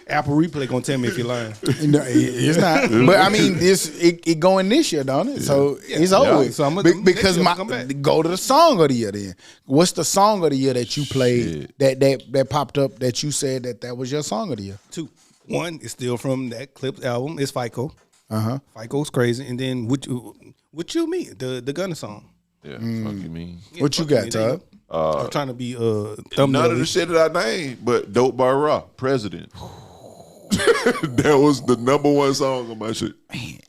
C: Apple Replay gonna tell me if you're lying.
B: No, it's not. But I mean, it going this year, don't it? So it's over. with.
C: So I'm
B: because
C: next year I'ma come back.
B: go to the song of the year. Then what's the song of the year that you played that popped up that you said that was your song of the year?
C: 2. One is still from that Clips album. It's FICO.
B: Uh-huh.
C: FICO's crazy. And then what you mean? The Gunna song.
D: Yeah, fuck you mean.
B: What you
C: fuck
B: got,
C: me, there you
B: Todd?
C: go. I'm trying to be
D: None
C: thumbnail.
D: of the shit that I named, but Dope Bar Raw, President. That was the number one song on my shit.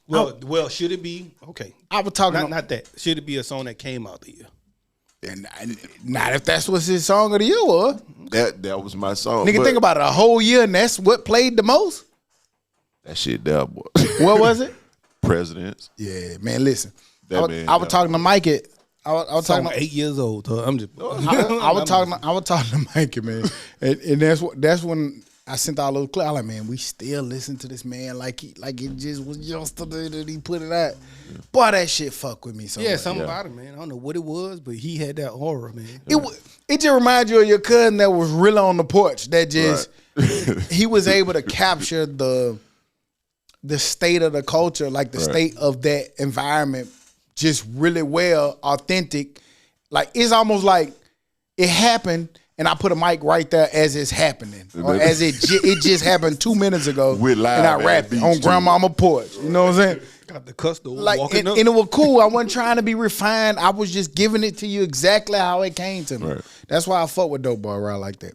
C: Well, should it be okay?
B: I was talking
C: Not that. Should it be a song that came out the year?
B: and not if that's what his song of the year was.
D: That was my song.
B: Nigga,
D: but
B: think about it, a whole year, and that's what played the most.
D: that shit there, boy.
B: What was it?
D: Presidents.
B: Yeah, man. Listen,
D: That
B: I
D: man,
B: was talking to Mike. I was
C: Song
B: talking.
C: 8 years old. Huh? I'm just.
B: I was talking to Mike, man, and that's when I sent all those clips. I like, man, we still listen to this man like it just was yesterday that he put it out. Boy, that shit fuck with me so
C: Yeah,
B: much.
C: something about it, man. I don't know what it was, but he had that aura, man.
B: It just reminds you of your cousin that was really on the porch. That just he was able to capture the state of the culture, like the state of that environment, just really well, authentic. Like it's almost like it happened, and I put a mic right there as it's happening, or as it just happened 2 minutes ago,
D: With live
B: and I
D: at
B: rapped
D: the
B: it
D: beach,
B: on
D: too.
B: grandmama porch. You know what I'm saying?
C: Got the custard
B: Like,
C: walking
B: and
C: up.
B: it was cool. I wasn't trying to be refined. I was just giving it to you exactly how it came to me.
D: Right.
B: That's why I fuck with Dope Boy Ride like that.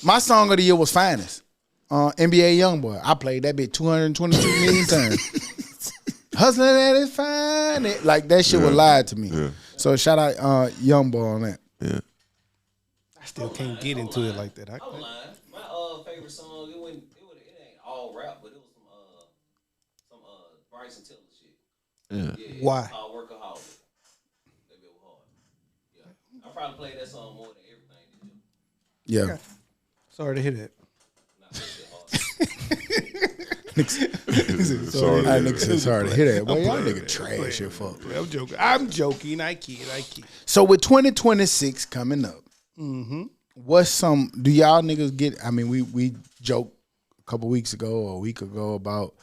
B: My song of the year was Finest. NBA Youngboy. I played that bit 222 million times. Hustling at his finest. Like that shit was live to me.
D: Yeah.
B: So shout out Youngboy on that.
D: Yeah.
C: I still can't get into it like that.
A: I was lying. My favorite song, it ain't all rap, but it was some Bryson Tiller shit.
D: Yeah.
C: Why?
A: It's called Workaholic. That bit was hard. Yeah. I probably played that song more than everything did.
B: Yeah.
C: Sorry to hear that.
A: Nah, that shit hard.
D: Sorry.
B: I nigga said sorry to hear that. Boy, y'all nigga trash your fuck.
C: I'm joking. I'm joking. I kid.
B: So with 2026 coming up, what's some? Do y'all niggas get? I mean, we joked a couple weeks ago or a week ago about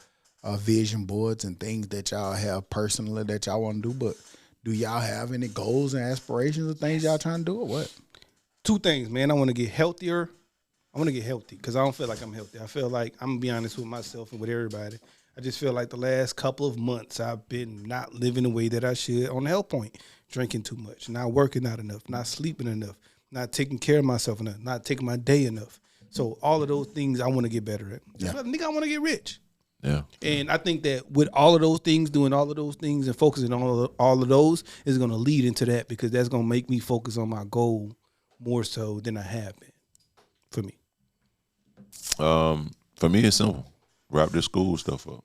B: vision boards and things that y'all have personally that y'all want to do. But do y'all have any goals and aspirations of things y'all trying to do or what?
C: 2 things, man. I want to get healthier. I want to get healthy because I don't feel like I'm healthy. I feel like I'm gonna be honest with myself and with everybody. I just feel like the last couple of months I've been not living the way that I should on the health point. Drinking too much, not working out enough, not sleeping enough, not taking care of myself enough, not taking my day enough. So all of those things I want to get better at.
B: Yeah.
C: Nigga, I want to get rich.
D: Yeah.
C: And I think that with all of those things, doing all of those things and focusing on all of those is going to lead into that because that's going to make me focus on my goal more so than I have been for me.
D: For me, it's simple. Wrap this school stuff up.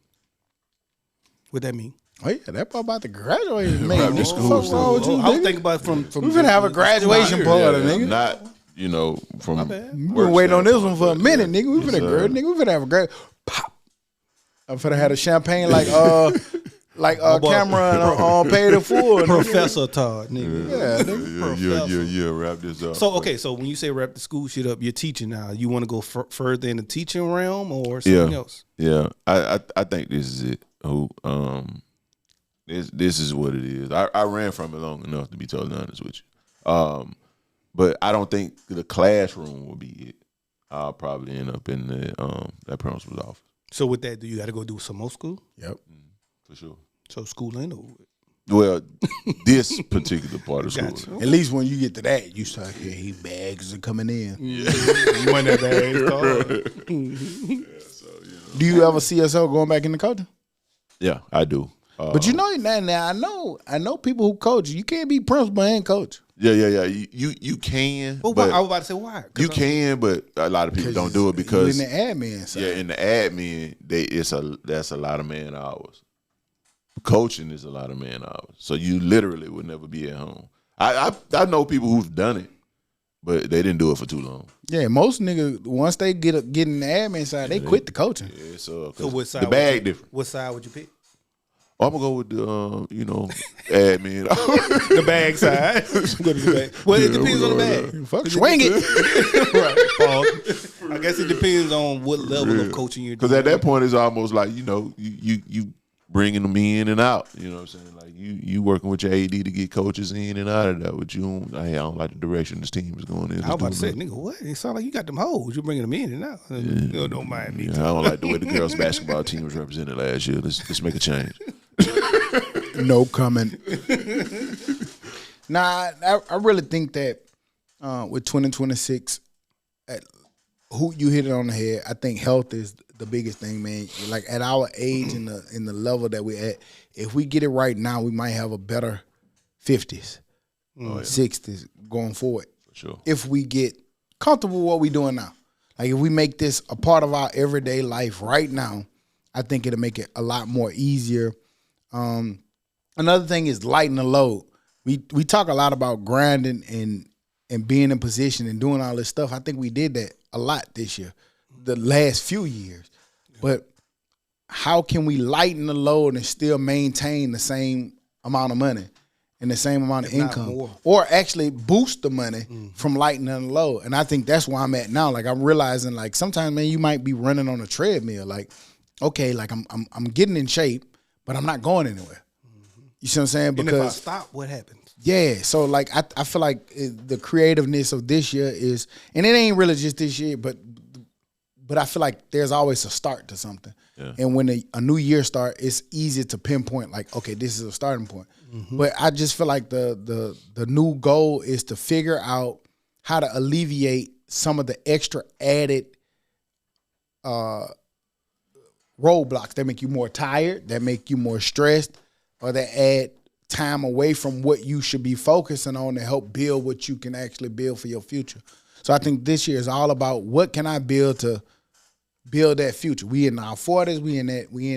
C: What that mean?
B: Oh yeah, that boy about to graduate, man.
D: Wrap
B: What
D: this
B: the
D: school
B: fuck wrong with
D: stuff
B: you,
C: I was
B: nigga?
C: thinking about from
B: We finna have a graduation party, nigga.
D: Not, from
C: bad.
B: We been waiting on this one for a minute, nigga. We finna
D: sir.
B: nigga. We finna have a great pop. I'm finna have a champagne like Like Cameron on Pay the Fool.
C: Professor Todd, nigga.
B: Yeah, nigga.
D: Yeah. Wrap this up.
C: So okay, so when you say wrap the school shit up, you're teaching now. You want to go further in the teaching realm or something else?
D: Yeah, I think this is it. This is what it is. I ran from it long enough to be totally honest with you. But I don't think the classroom will be it. I'll probably end up in the that principal's office.
C: So with that, do you got to go do some more school?
B: Yep.
D: For sure.
C: So school ain't over.
D: Well, this particular part of school.
C: Gotcha.
B: At least when you get to that, you start hearing bags are coming in.
C: Yeah. You want that bag?
B: Do you ever see yourself going back into coaching?
D: Yeah, I do.
B: But you know now I know people who coach. You can't be principal and coach.
D: Yeah. You can.
C: But I was about to say why.
D: You can, but a lot of people don't do it because
B: in the admin side.
D: Yeah, in the admin, that's a lot of man hours. Coaching is a lot of man hours, so you literally would never be at home. I know people who've done it, but they didn't do it for too long.
B: Yeah, most niggas once they get in the admin side, they quit the coaching.
D: Yeah, so
C: what side
D: the bag different.
C: What side would you pick?
D: I'm gonna go with the admin.
C: The bag side. Well, it depends on the bag.
B: Fuck, swing it.
C: Right. I guess it depends on what level of coaching you're doing.
D: Because at that point, it's almost like you bringing them in and out. You know what I'm saying? Like you working with your AD to get coaches in and out of that. But I don't like the direction this team is going in.
C: I was about to say, nigga, what? It sounds like you got them hoes. You bringing them in and out. Yeah. Don't mind me.
D: Yeah, I don't like the way the girls' basketball team was represented last year. Let's make a change.
B: No comment. Nah, I really think that with 2026, who you hit it on the head. I think health is the biggest thing, man. Like at our age and in the level that we're at, if we get it right now, we might have a better 50s, 60s going forward.
D: For sure.
B: If we get comfortable with what we're doing now. Like if we make this a part of our everyday life right now, I think it'll make it a lot more easier. Another thing is lighten the load. We talk a lot about grinding and being in position and doing all this stuff. I think we did that a lot this year, the last few years. But how can we lighten the load and still maintain the same amount of money and the same amount of income, or actually boost the money from lightening the load? And I think that's where I'm at now. Like I'm realizing, like sometimes, man, you might be running on a treadmill. Like, okay, like I'm getting in shape, but I'm not going anywhere. You see what I'm saying? Because
C: and if I stop, what happens?
B: Yeah, so like I feel like the creativeness of this year is, and it ain't really just this year, but I feel like there's always a start to something. Yeah. And when a new year start, it's easy to pinpoint like, okay, this is a starting point. Mm-hmm. But I just feel like the new goal is to figure out how to alleviate some of the extra added roadblocks that make you more tired, that make you more stressed, or that add time away from what you should be focusing on to help build what you can actually build for your future. So I think this year is all about what can I build to build that future. We in our 40s, we in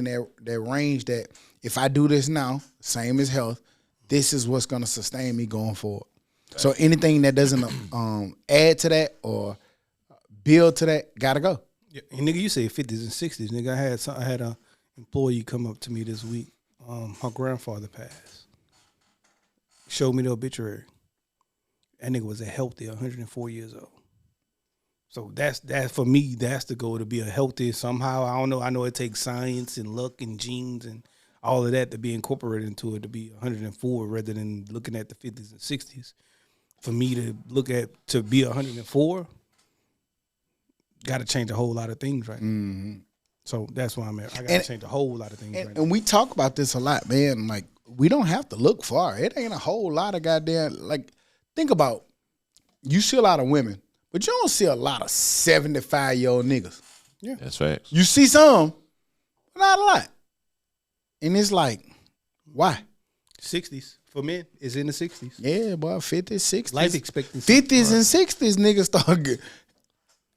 B: that range that if I do this now, same as health, this is what's gonna sustain me going forward. So anything that doesn't add to that or build to that, gotta go.
C: Yeah, and nigga, you say 50s and 60s. Nigga, I had a employee come up to me this week. Her grandfather passed. Showed me the obituary. That nigga was a healthy 104 years old. So that's for me, that's the goal, to be a healthy somehow. I don't know. I know it takes science and luck and genes and all of that to be incorporated into it to be 104 rather than looking at the 50s and 60s. For me to be 104, got to change a whole lot of things right now. Mm-hmm. So that's why I'm at. I got to change a whole lot of things right now.
B: And we talk about this a lot, man. Like, we don't have to look far. It ain't a whole lot of goddamn, like, think about, you see a lot of women, but you don't see a lot of 75-year-old niggas.
D: Yeah. That's facts.
B: You see some, but not a lot. And it's like, why?
C: 60s. For men, it's in the 60s.
B: Yeah, boy, 50s, 60s.
C: Life expectancy.
B: 50s and 60s niggas start getting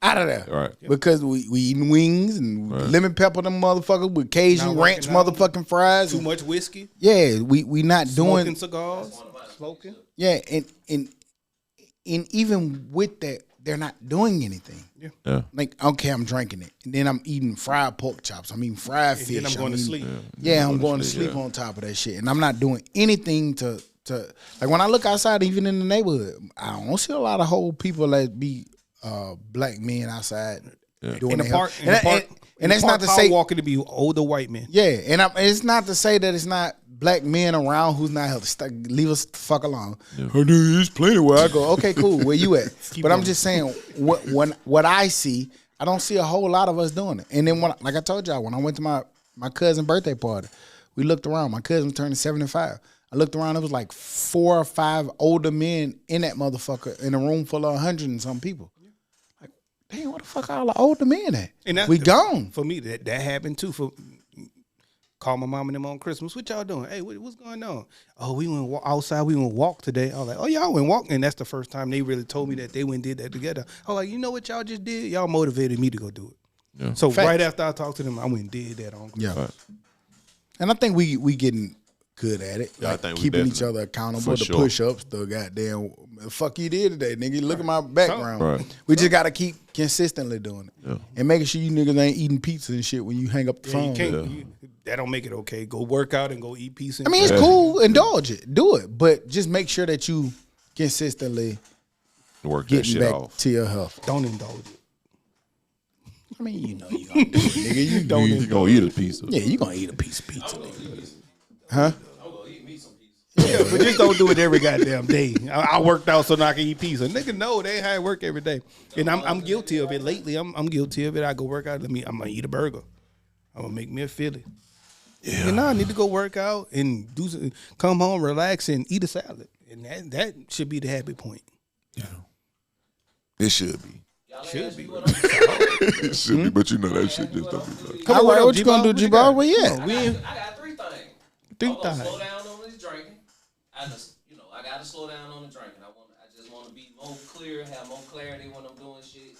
B: out of there.
D: Right.
B: Because we eating wings and lemon pepper them motherfuckers with Cajun ranch motherfucking fries.
C: Too much whiskey.
B: Yeah, we not doing.
C: Smoking cigars. Smoking.
B: Yeah, and even with that, they're not doing anything.
D: Yeah.
B: Like, okay, I'm drinking it. And then I'm eating fried pork chops. I'm eating fried fish.
C: And then I'm going to sleep.
B: Yeah, I'm going to sleep on top of that shit. And I'm not doing anything to like when I look outside, even in the neighborhood, I don't see a lot of whole people that be black men outside doing
C: In the
B: their
C: park,
B: health. And that's not to say
C: walking to be older white men.
B: yeah, and it's not to say that it's not black men around who's not healthy. Leave us the fuck alone. Yeah. Oh, there's plenty where I go. Okay, cool. Where you at? But I'm just saying, what I see, I don't see a whole lot of us doing it. And then like I told y'all, when I went to my cousin's birthday party, we looked around. My cousin was turning 75. I looked around. It was like 4 or 5 older men in that motherfucker in a room full of 100 and some people. Like, damn, what the fuck are all the older men at?
C: And
B: we gone.
C: For me, that happened too. Call my mom and them on Christmas. What y'all doing? Hey, what's going on? Oh, we went outside. We went walk today. I was like, oh, y'all went walk. And that's the first time they really told me that they went and did that together. I was like, you know what y'all just did? Y'all motivated me to go do it. Yeah. So right after I talked to them, I went and did that on Christmas.
B: Yeah. Right. And I think we getting good at it.
D: Yeah,
B: like
D: I think
B: keeping each other accountable. The push-ups, the goddamn fuck you did today, nigga. Look at my background. Right. We just got to keep consistently doing it. Yeah. And making sure you niggas ain't eating pizza and shit when you hang up the phone.
C: You can't, that don't make it okay. Go work out and go eat pizza.
B: I mean, it's cool. Indulge it. Do it. But just make sure that you consistently
D: work
B: getting
D: that shit
B: back
D: off.
B: to your health.
C: Don't indulge it.
B: I mean, you know you gonna do it, nigga. You don't.
D: You gonna eat a pizza.
B: Yeah, you gonna eat a piece of pizza, nigga. Huh?
C: Yeah, but just don't do it every goddamn day. I worked out so now I can eat pizza. Nigga, no, they ain't how I work every day. And I'm guilty of it. Lately, I'm guilty of it. I go work out. I'm gonna eat a burger. I'm gonna make me a Philly. Yeah. And now I need to go work out and come home, relax, and eat a salad. And that should be the happy point.
D: Yeah. It should be.
C: Should be.
D: It should be, but you know that shit just don't be.
B: All right, what you gonna do, G-Ball? Well, yeah.
A: I got 3 things.
B: Three
A: things.
B: things.
A: Slow down on this drinking. I gotta slow down on the drinking. I just want to be more clear, have more clarity when I'm doing shit.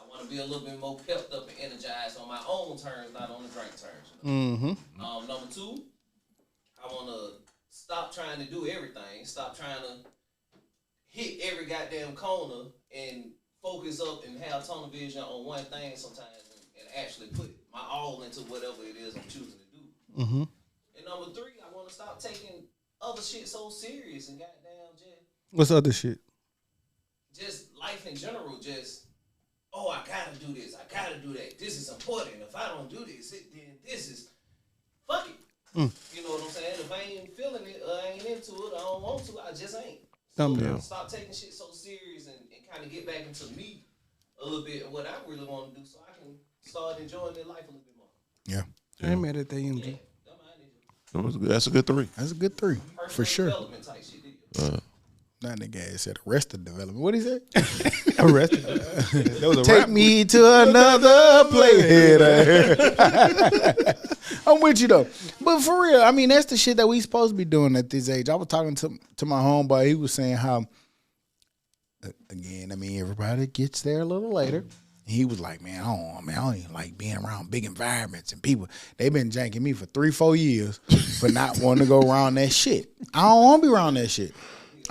A: I want to be a little bit more pepped up and energized on my own terms, not on the drink terms. You know?
B: Mm-hmm.
A: Number 2, I want to stop trying to do everything. Stop trying to hit every goddamn corner and focus up and have tunnel vision on one thing sometimes and actually put my all into whatever it is I'm choosing to do.
B: Mm-hmm.
A: And number 3, I want to stop taking other shit so serious and goddamn just.
C: What's other shit?
A: Just life in general. Just, oh, I gotta do this. I gotta do that. This is important. If I don't do this, then this is fuck it. You know what I'm saying? If I ain't feeling it, or I ain't into it, I don't want to. I just ain't. So stop taking shit so serious and kind of get back into me a little bit of what I really want to do, so I can start enjoying their life a little bit more.
B: Yeah.
C: I ain't mad at that, MG.
D: That's a good 3.
B: That's a good 3 for sure.
A: Development type shit.
B: That nigga said arrested development. What he say?
C: Arrested. That was a
B: Take
C: rap
B: me to another place. I'm with you though, but for real, I mean that's the shit that we supposed to be doing at this age. I was talking to my homeboy. He was saying how, again, I mean everybody gets there a little later. He was like, man, I don't even like being around big environments and people. They've been janking me for 3-4 years for not wanting to go around that shit. I don't want to be around that shit.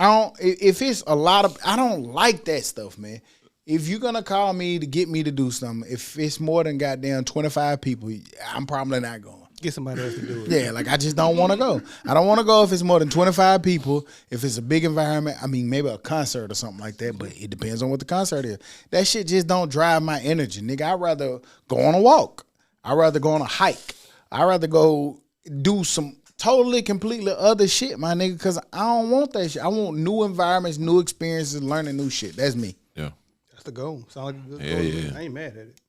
B: If it's a lot of, I don't like that stuff, man. If you're going to call me to get me to do something, if it's more than goddamn 25 people, I'm probably not going.
C: Get somebody else to do it.
B: Yeah, like I just don't want to go. I don't want to go if it's more than 25 people. If it's a big environment, I mean, maybe a concert or something like that, but it depends on what the concert is. That shit just don't drive my energy, nigga. I'd rather go on a walk. I'd rather go on a hike. I'd rather go do some totally, completely other shit, my nigga, because I don't want that shit. I want new environments, new experiences, learning new shit. That's me.
D: Yeah.
C: That's the goal. Sound like a good
D: goal.
C: Yeah. I ain't mad at it.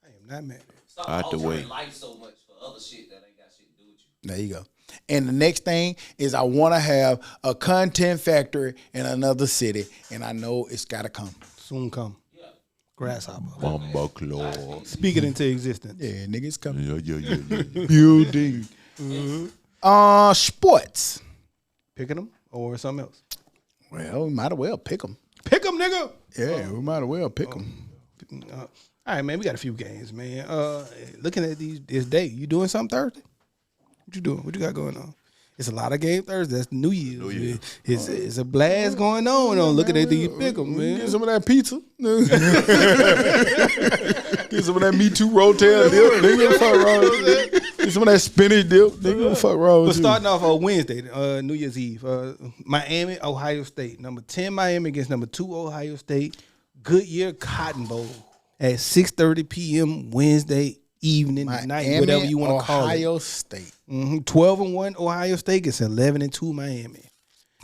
C: I am not mad at it.
A: Stop altering life so much for other shit that ain't got shit to do with you.
B: There you go. And the next thing is I want to have a content factory in another city, and I know it's got to come.
C: Soon come.
A: Yeah.
C: Grasshopper.
D: Bumbleclaw.
C: Speak it into existence.
B: Yeah, nigga, it's coming.
D: Yeah.
B: Building. Sports.
C: Picking them or something else?
B: Well, we might as well pick them.
C: Pick them, nigga.
B: Yeah, we might as well pick them.
C: All right, man. We got a few games, man. Looking at this day, you doing something Thursday? What you doing? What you got going on? It's a lot of game Thursday. That's New Year's. New Year. It's a blast going on. Look at that. Do you pick them, man?
B: Get some of that pizza. Get some of that Me Too Rotel dip. Nigga, fuck wrong with you. Get some of that spinach dip. Nigga, fuck wrong with you.
C: But starting off on Wednesday, New Year's Eve, Miami, Ohio State. Number 10 Miami against number 2 Ohio State. Goodyear Cotton Bowl at 6:30 p.m. Wednesday evening, night, whatever you want to call it.
B: Ohio State.
C: 12-1 Ohio State gets 11-2 Miami.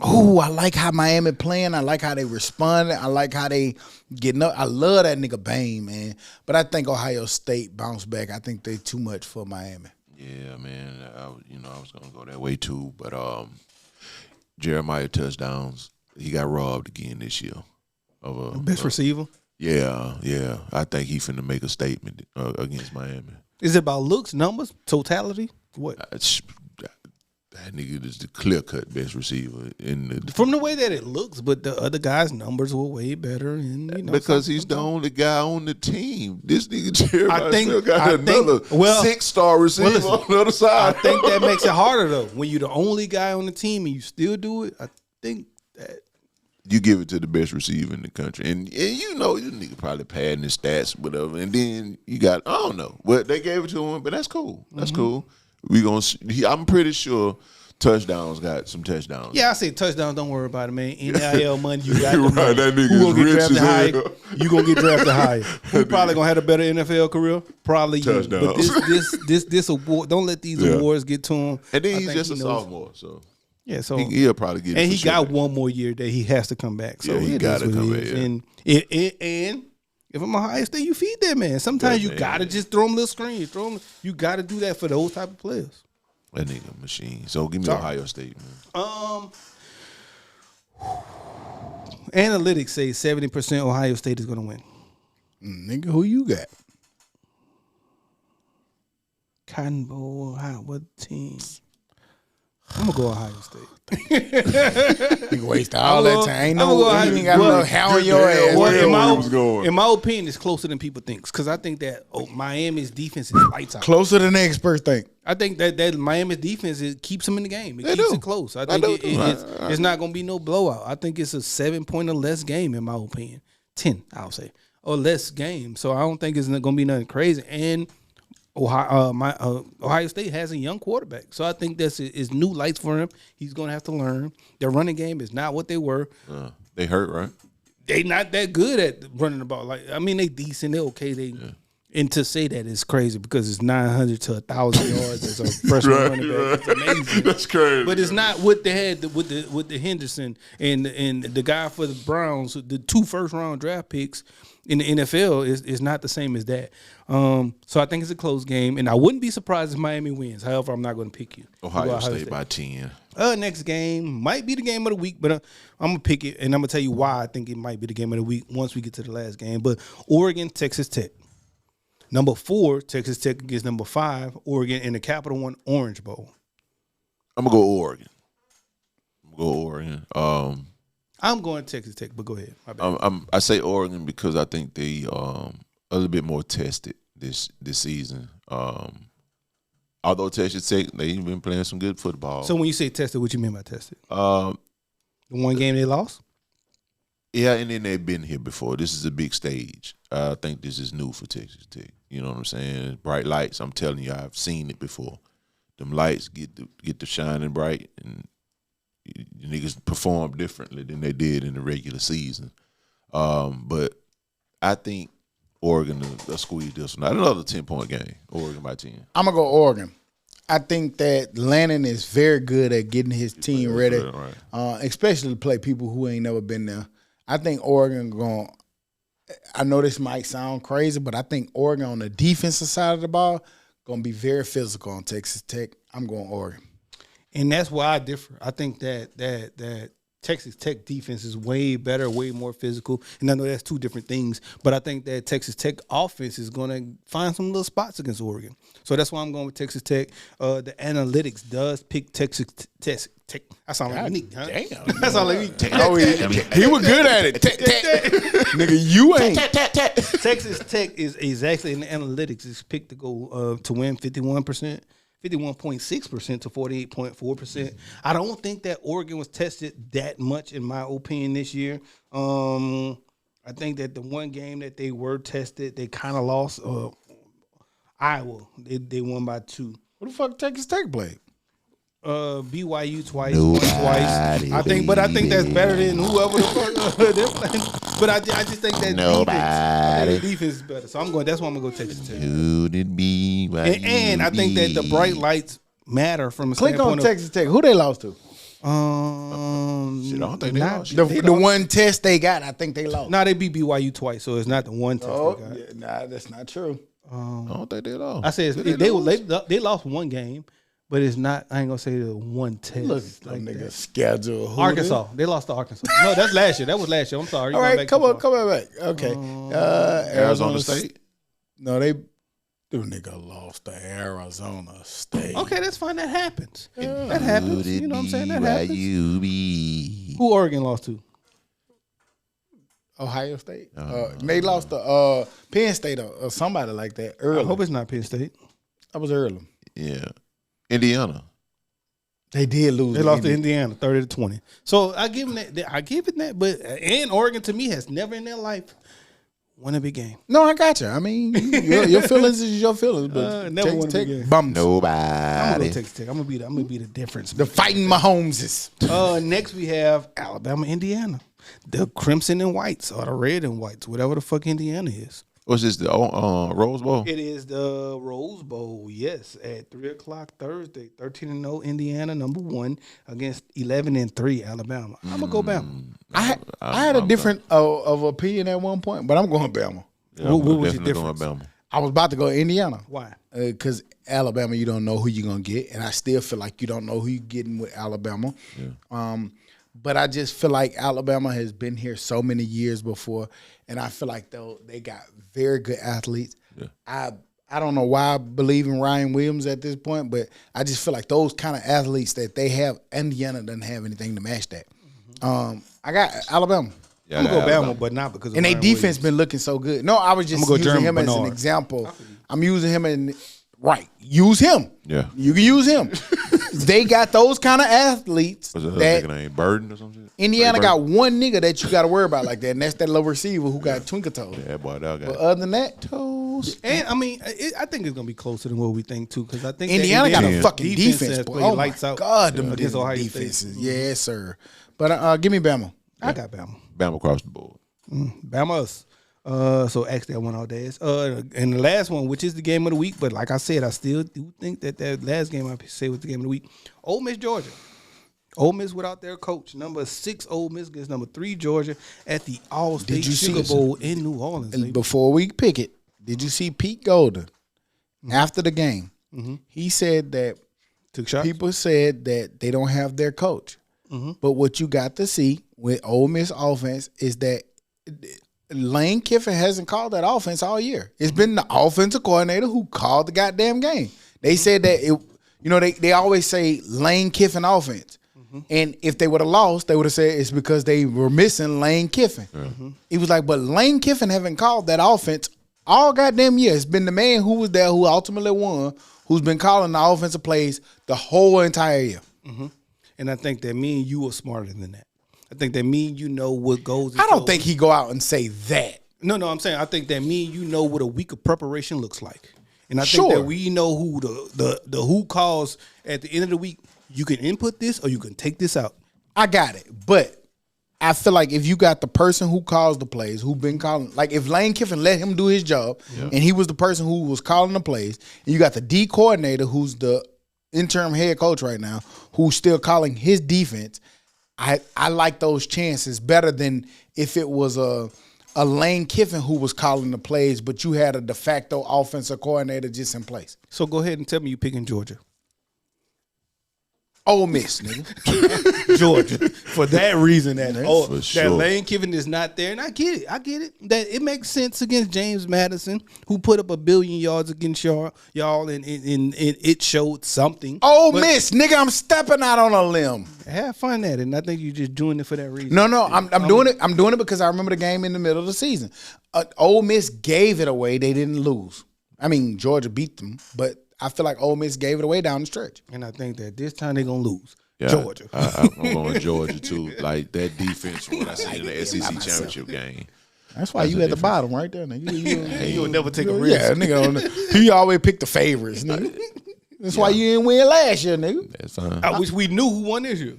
B: Oh, I like how Miami playing. I like how they responded. I like how they getting up. I love that nigga Bane, man. But I think Ohio State bounced back. I think they too much for Miami.
D: Yeah, man. I was gonna go that way too, but Jeremiah touchdowns. He got robbed again this year of a
C: best receiver.
D: Yeah. I think he finna make a statement against Miami.
C: Is it about looks, numbers, totality? What?
D: That nigga is the clear-cut best receiver
C: from the way that it looks, but the other guys' numbers were way better. And
D: because he's the only guy on the team. This nigga Jeremiah still got another 6-star receiver on the other side.
C: I think that makes it harder though. When you're the only guy on the team and you still do it, I think that
D: you give it to the best receiver in the country, and you know this nigga probably padding his stats, whatever. And then you got I don't know what they gave it to him, but that's cool. That's cool. We gonna. I'm pretty sure touchdowns got some touchdowns.
C: Yeah, I say touchdowns. Don't worry about it, man. NIL money, you got
D: right,
C: money.
D: that nigga is rich as hell.
C: You gonna get drafted higher. Who probably gonna have a better NFL career? Probably you. But this award. Don't let these awards get to him.
D: And then he's just a sophomore, so
C: yeah. So
D: he'll probably get.
C: And he got one more year that he has to come back. So
D: he got to come back.
C: Yeah. And if I'm Ohio State, you feed that man. Sometimes you gotta just throw him little screens. You gotta do that for those type of players.
D: That nigga machine. So give me Ohio State, man.
C: Analytics say 70% Ohio State is gonna win.
B: Nigga, who you got?
C: Cotton Bowl, Ohio, what team? I'm gonna go Ohio State.
B: You waste all that time. Ain't no, you ain't got no how in your ass.
C: In my opinion, it's closer than people think. Because I think that Miami's defense is lights out.
B: Closer than the experts think.
C: I think that Miami's defense keeps them in the game. It keeps it close. I think it's not going to be no blowout. I think it's a 7-point or less game, in my opinion. 10, I'll say, or less game. So I don't think it's going to be nothing crazy. And Ohio State has a young quarterback, so I think this is new lights for him. He's going to have to learn. Their running game is not what they were.
D: They hurt, right?
C: They not that good at running the ball. They decent. They okay. And to say that is crazy because it's 900 to 1,000 yards as a freshman running back. It's amazing.
D: That's crazy.
C: But it's not what they had with the Henderson and the guy for the Browns, the 2 first-round draft picks in the NFL is not the same as that. So I think it's a close game, and I wouldn't be surprised if Miami wins. However, I'm not going to pick you.
D: Ohio State by 10.
C: Next game might be the game of the week, but I'm going to pick it, and I'm going to tell you why I think it might be the game of the week once we get to the last game. But Oregon, Texas Tech. Number 4, Texas Tech against number 5, Oregon in the Capital One Orange Bowl.
D: I'm going to go Oregon.
C: I'm going Texas Tech, but go ahead.
D: I say Oregon because I think they a little bit more tested this season. Although Texas Tech, they've been playing some good football.
C: So when you say tested, what you mean by tested? The one game they lost?
D: Yeah, and then they've been here before. This is a big stage. I think this is new for Texas Tech. You know what I'm saying? Bright lights. I'm telling you, I've seen it before. Them lights get the shining bright, and the niggas perform differently than they did in the regular season. But I think Oregon will squeeze this one. Not another 10-point game. Oregon by 10.
B: I'm going to go Oregon. I think that Lannon is very good at getting his team ready, especially to play people who ain't never been there. I think Oregon going – I know this might sound crazy, but I think Oregon on the defensive side of the ball going to be very physical on Texas Tech. I'm going Oregon.
C: And that's why I differ. I think that Texas Tech defense is way better, way more physical. And I know that's 2 different things, but I think that Texas Tech offense is going to find some little spots against Oregon. So that's why I'm going with Texas Tech. The analytics does pick Texas Tech. I sound like me, huh?
B: Damn.
C: That sound like me.
B: He was good at it. Nigga, you ain't.
C: Texas Tech is actually in the analytics is picked to go to win 51%. 51.6% to 48.4%. I don't think that Oregon was tested that much, in my opinion, this year. I think that the one game that they were tested, they kind of lost. Iowa, they won by 2.
B: What the fuck Texas Tech played?
C: BYU twice, won twice. I think that's better than whoever the fuck they're playing. But I just think that defense is better. So that's why I'm gonna go Texas Tech.
D: Who did BYU?
C: And I think that the bright lights matter from a
B: Click
C: standpoint
B: on Texas Tech. Who they lost to?
D: Shit, I don't think they lost.
B: The one test they got, I think they lost.
C: No, they beat BYU twice, so it's not the one test they got.
B: Yeah, nah, that's not true.
D: I don't think they lost.
C: I said they lost one game, but it's not. I ain't gonna say the one test.
B: Look at
C: like
B: them niggas
C: that.
B: schedule.
C: Arkansas, they lost to Arkansas. No, that's last year. That was last year. I'm sorry.
B: All right, come on back. Okay,
D: Arizona State.
B: No, the nigga lost to Arizona State.
C: Okay, that's fine. That happens. That happens. You know what I'm saying? That happens.
D: BYU.
C: Who Oregon lost to?
B: Ohio State. They lost to Penn State or somebody like that early.
C: I hope it's not Penn State.
B: That was early.
D: Yeah, Indiana.
B: They did lose.
C: They lost to Indiana 30-20. So I give them that. I give it that. But and Oregon to me has never in their life won a big game.
B: No, I got you. I mean, your feelings is your feelings. But
C: never won a big game.
B: Bums.
C: I'm
D: Nobody.
C: gonna go Texas Tech. I'm gonna be the difference.
B: The fighting Mahomeses.
C: Next we have Alabama, Indiana. The crimson and whites or the red and whites, whatever the fuck Indiana is.
D: What's this? The Rose Bowl?
C: It is the Rose Bowl, yes, at 3:00 Thursday. 13-0 Indiana, number 1 against 11-3 Alabama. I'm gonna go Bama.
B: I had a different of opinion at one point, but I'm going Bama.
D: Yeah,
C: what was your
D: definitely
C: difference?
D: going Bama.
B: I was about to go Indiana.
C: Why?
B: Because Alabama, you don't know who you're gonna get, and I still feel like you don't know who you're getting with Alabama. Yeah. But I just feel like Alabama has been here so many years before, and I feel like they got very good athletes. Yeah. I don't know why I believe in Ryan Williams at this point, but I just feel like those kind of athletes that they have, Indiana doesn't have anything to match that. I got Alabama.
C: Yeah, I'm gonna go Bama, but not because of
B: and their
C: Ryan
B: defense
C: Williams.
B: been looking so good. No, I was just using
C: German
B: him as an
C: Bernard.
B: example. I'm using him in right. Use him.
D: Yeah.
B: You can use him. They got those kind of athletes
D: What's the other
B: that
D: nigga name? Burden or something?
B: Indiana got one nigga that you got to worry about like that, and that's that low receiver who got twinkle toes.
D: Yeah, boy, that guy.
B: But other than that, toes.
C: And I mean, I think it's gonna be closer than what we think too, because I think
B: Indiana got a
C: Indiana's
B: fucking defense.
C: has
B: Boy.
C: played
B: Oh
C: lights
B: my
C: out
B: God, them
C: against Ohio State.
B: defenses. Yes, sir. But give me Bama.
C: I got Bama.
D: Bama across the board.
C: Bama us. So actually, I won all days. And the last one, which is the game of the week, but like I said, I still do think that last game I say was the game of the week. Ole Miss, Georgia. Ole Miss without their coach. Number 6 Ole Miss against number 3 Georgia at the All-State Sugar Bowl in New Orleans.
B: And before we pick it, did you see Pete Golden after the game? He said that
C: Took shots?
B: people said that they don't have their coach. But what you got to see with Ole Miss offense is that Lane Kiffin hasn't called that offense all year. It's been the offensive coordinator who called the goddamn game. They said that they always say Lane Kiffin offense. And if they would have lost, they would have said it's because they were missing Lane Kiffin. He was like, but Lane Kiffin haven't called that offense all goddamn year. It's been the man who was there who ultimately won, who's been calling the offensive plays the whole entire year.
C: And I think that me and you are smarter than that. I think that me and you know what goes.
B: I don't think he go out and say that.
C: No, I'm saying I think that me and you know what a week of preparation looks like, and I think that we know who the who calls at the end of the week. You can input this or you can take this out.
B: I got it, but I feel like if you got the person who calls the plays, who been calling, like if Lane Kiffin let him do his job, and he was the person who was calling the plays, and you got the D coordinator who's the interim head coach right now, who's still calling his defense. I like those chances better than if it was a Lane Kiffin who was calling the plays, but you had a de facto offensive coordinator just in place.
C: So go ahead and tell me you picking Georgia.
B: Ole Miss, nigga.
C: Georgia. For that reason that
D: sure.
C: Lane Kiffin is not there. And I get it. That it makes sense against James Madison, who put up 1 billion yards against y'all and it showed something.
B: Ole Miss, nigga, I'm stepping out on a limb.
C: Have fun at it. And I think you're just doing it for that reason.
B: No, I'm doing it. I'm doing it because I remember the game in the middle of the season. Ole Miss gave it away. They didn't lose. I mean, Georgia beat them, but I feel like Ole Miss gave it away down the stretch.
C: And I think that this time they're going to lose.
D: Yeah,
C: Georgia.
D: I'm going Georgia, too. Like, that defense, what I seen in the SEC championship game.
B: That's why you at the bottom right there. Nigga.
C: You would never take a risk.
B: Yeah, nigga. He always pick the favorites, nigga. That's why you didn't win last year, nigga.
D: That's fine.
C: I wish we knew who won this year.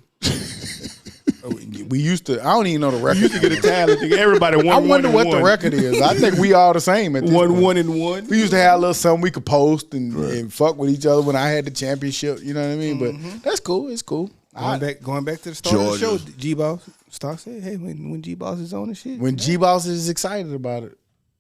B: We used to. I don't even know the record.
C: We used to get a talent. Everybody won.
B: I wonder what the record is. I think we all the same at this point.
C: 1-1-1.
B: We used to have a little something we could post and fuck with each other when I had the championship. You know what I mean? But that's cool. It's cool.
C: Going back to the start of the show, G-Boss. Star said, hey, when G-Boss is on the shit.
B: When G-Boss is excited about it.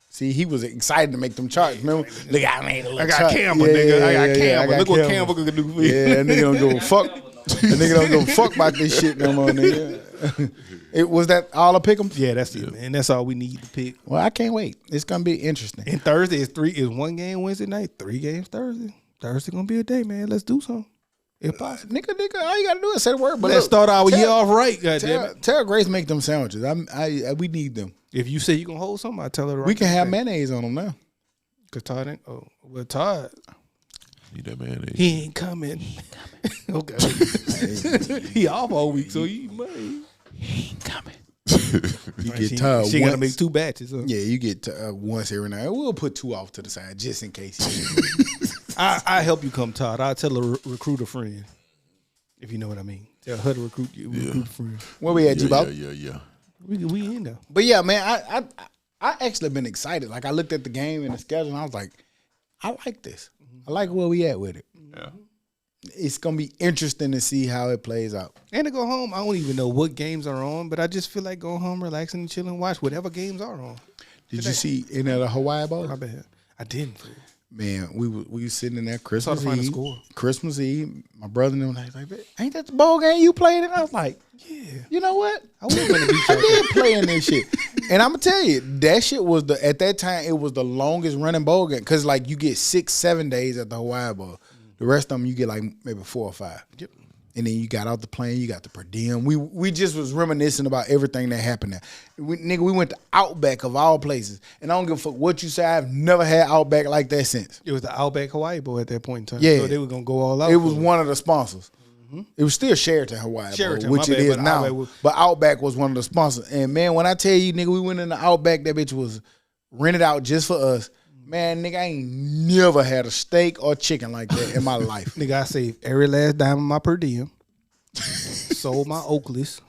B: See, he was excited to make them charts. Remember? Look, I made a little
C: I got
B: chart.
C: Canva, nigga. I got Canva. Look what Canva can do for you.
B: Yeah, that nigga don't give a fuck. That nigga don't give a fuck about this shit no more, nigga. Was that all I pick 'em?
C: Yeah, that's it, man. That's all we need to pick.
B: Well, I can't wait. It's gonna be interesting.
C: And Thursday is 1 game Wednesday night, 3 games Thursday. Thursday gonna be a day, man. Let's do something. If possible.
B: Nigga, all you gotta do is say the word. But
C: let's start our year off right, goddamn.
B: Tell Grace make them sandwiches. We need them.
C: If you say you gonna hold something, I tell her.
B: We can have mayonnaise on them now.
C: Cause Todd ain't. Oh, well, Todd.
D: Need that mayonnaise.
C: He ain't coming. Okay. He off all week, so he ain't coming.
B: You get Todd.
C: She gotta make 2 batches. Huh?
B: Yeah, you get once every night. We'll put 2 off to the side just in case.
C: I help you come, Todd. I'll tell a recruit a friend, if you know what I mean. Tell her to recruit a friend.
B: Where we at, G-Bob?
D: Yeah.
C: We in there.
B: But yeah, man, I actually been excited. Like I looked at the game and the schedule, and I was like, I like this. I like where we at with it.
D: Yeah.
B: It's gonna be interesting to see how it plays out.
C: And to go home, I don't even know what games are on, but I just feel like going home, relaxing, and chilling, watch whatever games are on.
B: Did you see any of the Hawaii Bowl?
C: My bad. I didn't.
B: Man, we was sitting in there Christmas
C: Find a
B: Eve.
C: score.
B: Christmas Eve, my brother and them was like, ain't that the bowl game you played in? I was like,
C: Yeah.
B: you know what?
C: I was going to beat
B: I did play in this shit. And I'm gonna tell you, that shit was at that time, it was the longest running bowl game. Cause like you get 6-7 days at the Hawaii Bowl. The rest of them you get like maybe 4 or 5.
C: Yep.
B: And then you got out the plane, you got the per diem. We just was reminiscing about everything that happened there. We went to Outback of all places. And I don't give a fuck what you say. I've never had Outback like that since.
C: It was the Outback Hawaii Bowl at that point in time.
B: Yeah.
C: So they were going to go all out.
B: It was one of the sponsors. It was still Sheraton Hawaii
C: Sheraton,
B: Bowl, which
C: my
B: it
C: bad,
B: is
C: but
B: now. But Outback was one of the sponsors. And man, when I tell you, nigga, we went in the Outback, that bitch was rented out just for us. Man, nigga, I ain't never had a steak or chicken like that in my life.
C: Nigga, I saved every last dime of my per diem. Sold my Oakleys.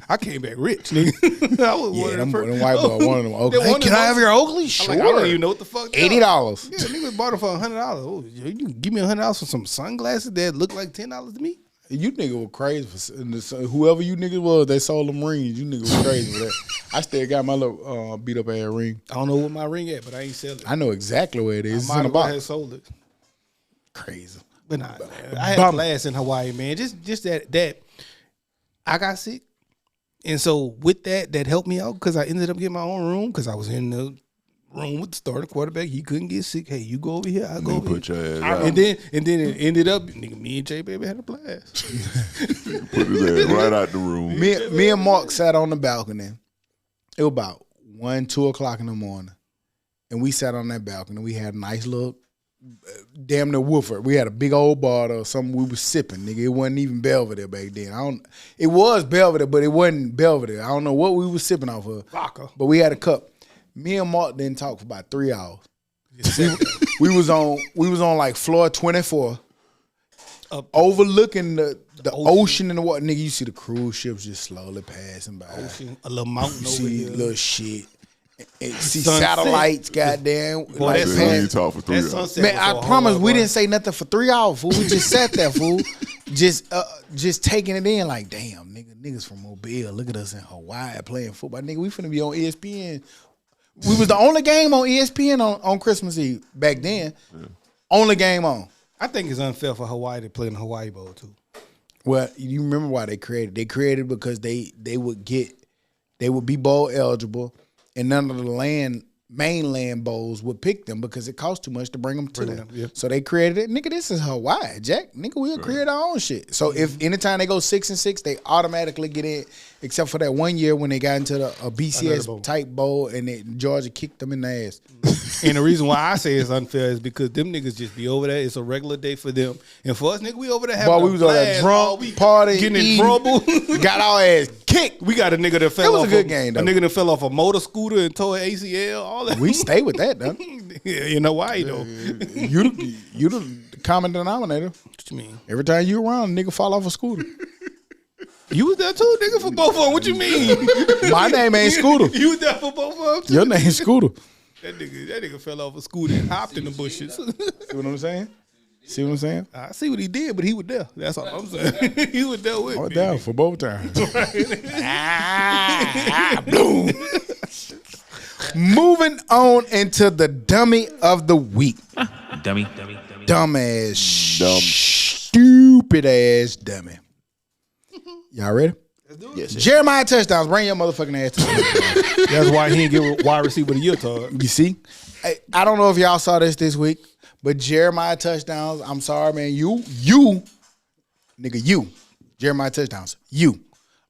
C: I came back rich, nigga. I was one of
B: them
C: the
B: white boy, one of them Oakley. Hey, can I have your Oakley? Sure.
C: Like, I don't even know what the fuck.
B: $80.
C: Yeah, nigga bought it for $100. Oh, you can give me $100 for some sunglasses that look like $10 to me?
B: You nigga were crazy for whoever you niggas was that sold them rings. You niggas was crazy for that. I still got my little beat up ass ring.
C: I don't know where my ring at, but I ain't selling it.
B: I know exactly where it is. It's
C: I
B: in the
C: might
B: box.
C: have sold it.
B: Crazy.
C: But nah, man. I had class in Hawaii, man. Just that I got sick. And so with that helped me out because I ended up getting my own room because I was in the room with the starting quarterback. He couldn't get sick. Hey, you go over here, I go over
D: put
C: here.
D: your ass out.
C: And then it ended up, nigga, me and J Baby had a blast.
D: Put his ass right out the room.
B: Me and Mark sat on the balcony. It was about 1-2 o'clock in the morning. And we sat on that balcony. We had a nice little damn near woofer. We had a big old bottle or something we was sipping, nigga. It wasn't even Belvedere back then. It was Belvedere, but it wasn't Belvedere. I don't know what we was sipping off of.
C: Vodka.
B: But we had a cup. Me and Mark didn't talk for about 3 hours. we was on like floor 24, overlooking the ocean and the water. Nigga, you see the cruise ships just slowly passing by.
C: Ocean, a little mountain
B: You
C: over
B: see
C: here.
B: little shit. And see
C: Sunset.
B: satellites, goddamn.
C: Boy,
B: like
C: that's
D: We
B: past-
D: ain't talk for 3
C: That
D: hours.
C: sunset
B: Man,
C: was
B: I
C: so
B: promise
C: hard,
B: we
C: boy.
B: didn't say nothing for 3 hours, fool. We just sat there, fool. Just taking it in like, damn, niggas from Mobile. Look at us in Hawaii playing football. Nigga, we finna be on ESPN. We was the only game on ESPN on Christmas Eve back then. Yeah. Only game on.
C: I think it's unfair for Hawaii to play in the Hawaii Bowl too.
B: Well, you remember why they created? They created because they would be bowl eligible, and none of the land mainland bowls would pick them because it costs too much to bring them to them.
C: Yeah.
B: So they created it. Nigga, this is Hawaii, Jack. Nigga, we'll create our own shit. So if anytime they go 6-6, they automatically get in, except for that one year when they got into a BCS type bowl and Georgia kicked them in the ass.
C: And the reason why I say it's unfair is because them niggas just be over there. It's a regular day for them. And for us, nigga, we over there having
B: we was on that drunk party,
C: getting in trouble.
B: Got our ass kicked.
C: We got a nigga that fell off.
B: It was a good game, though.
C: A nigga that fell off a motor scooter and tore an ACL. All that.
B: We stay with that, though.
C: Yeah, you know why, though?
B: You the common denominator.
C: What you mean?
B: Every time you around, a nigga fall off a scooter.
C: You was there too, nigga, for both of them. What you mean?
B: My name ain't Scooter.
C: You was there for both of them too?
B: Your name's Scooter.
C: That nigga fell off a scooter and hopped in the bushes.
B: See what I'm saying? See what I'm saying?
C: I see what he did, but he was there. That's all I'm saying. He was there with
B: I
C: me.
B: was down for both times. Boom. Moving on into the dummy of the week.
E: Dummy.
B: Dumbass, stupid ass dummy. Y'all ready?
D: Yes.
B: Jeremiah touchdowns. Bring your motherfucking ass to the
C: That's why he didn't get wide receiver of the year tag.
B: You see? I don't know if y'all saw this week, but Jeremiah touchdowns, I'm sorry, man. You, Jeremiah touchdowns, you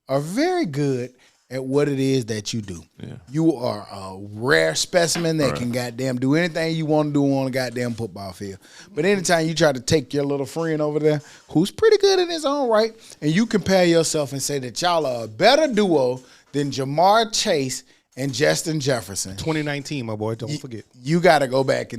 B: are very good at what it is that you do.
D: Yeah.
B: You are a rare specimen that can goddamn do anything you want to do on a goddamn football field. But anytime you try to take your little friend over there, who's pretty good in his own right, and you compare yourself and say that y'all are a better duo than Jamar Chase and Justin Jefferson.
C: 2019, my boy. Don't forget.
B: You got to go back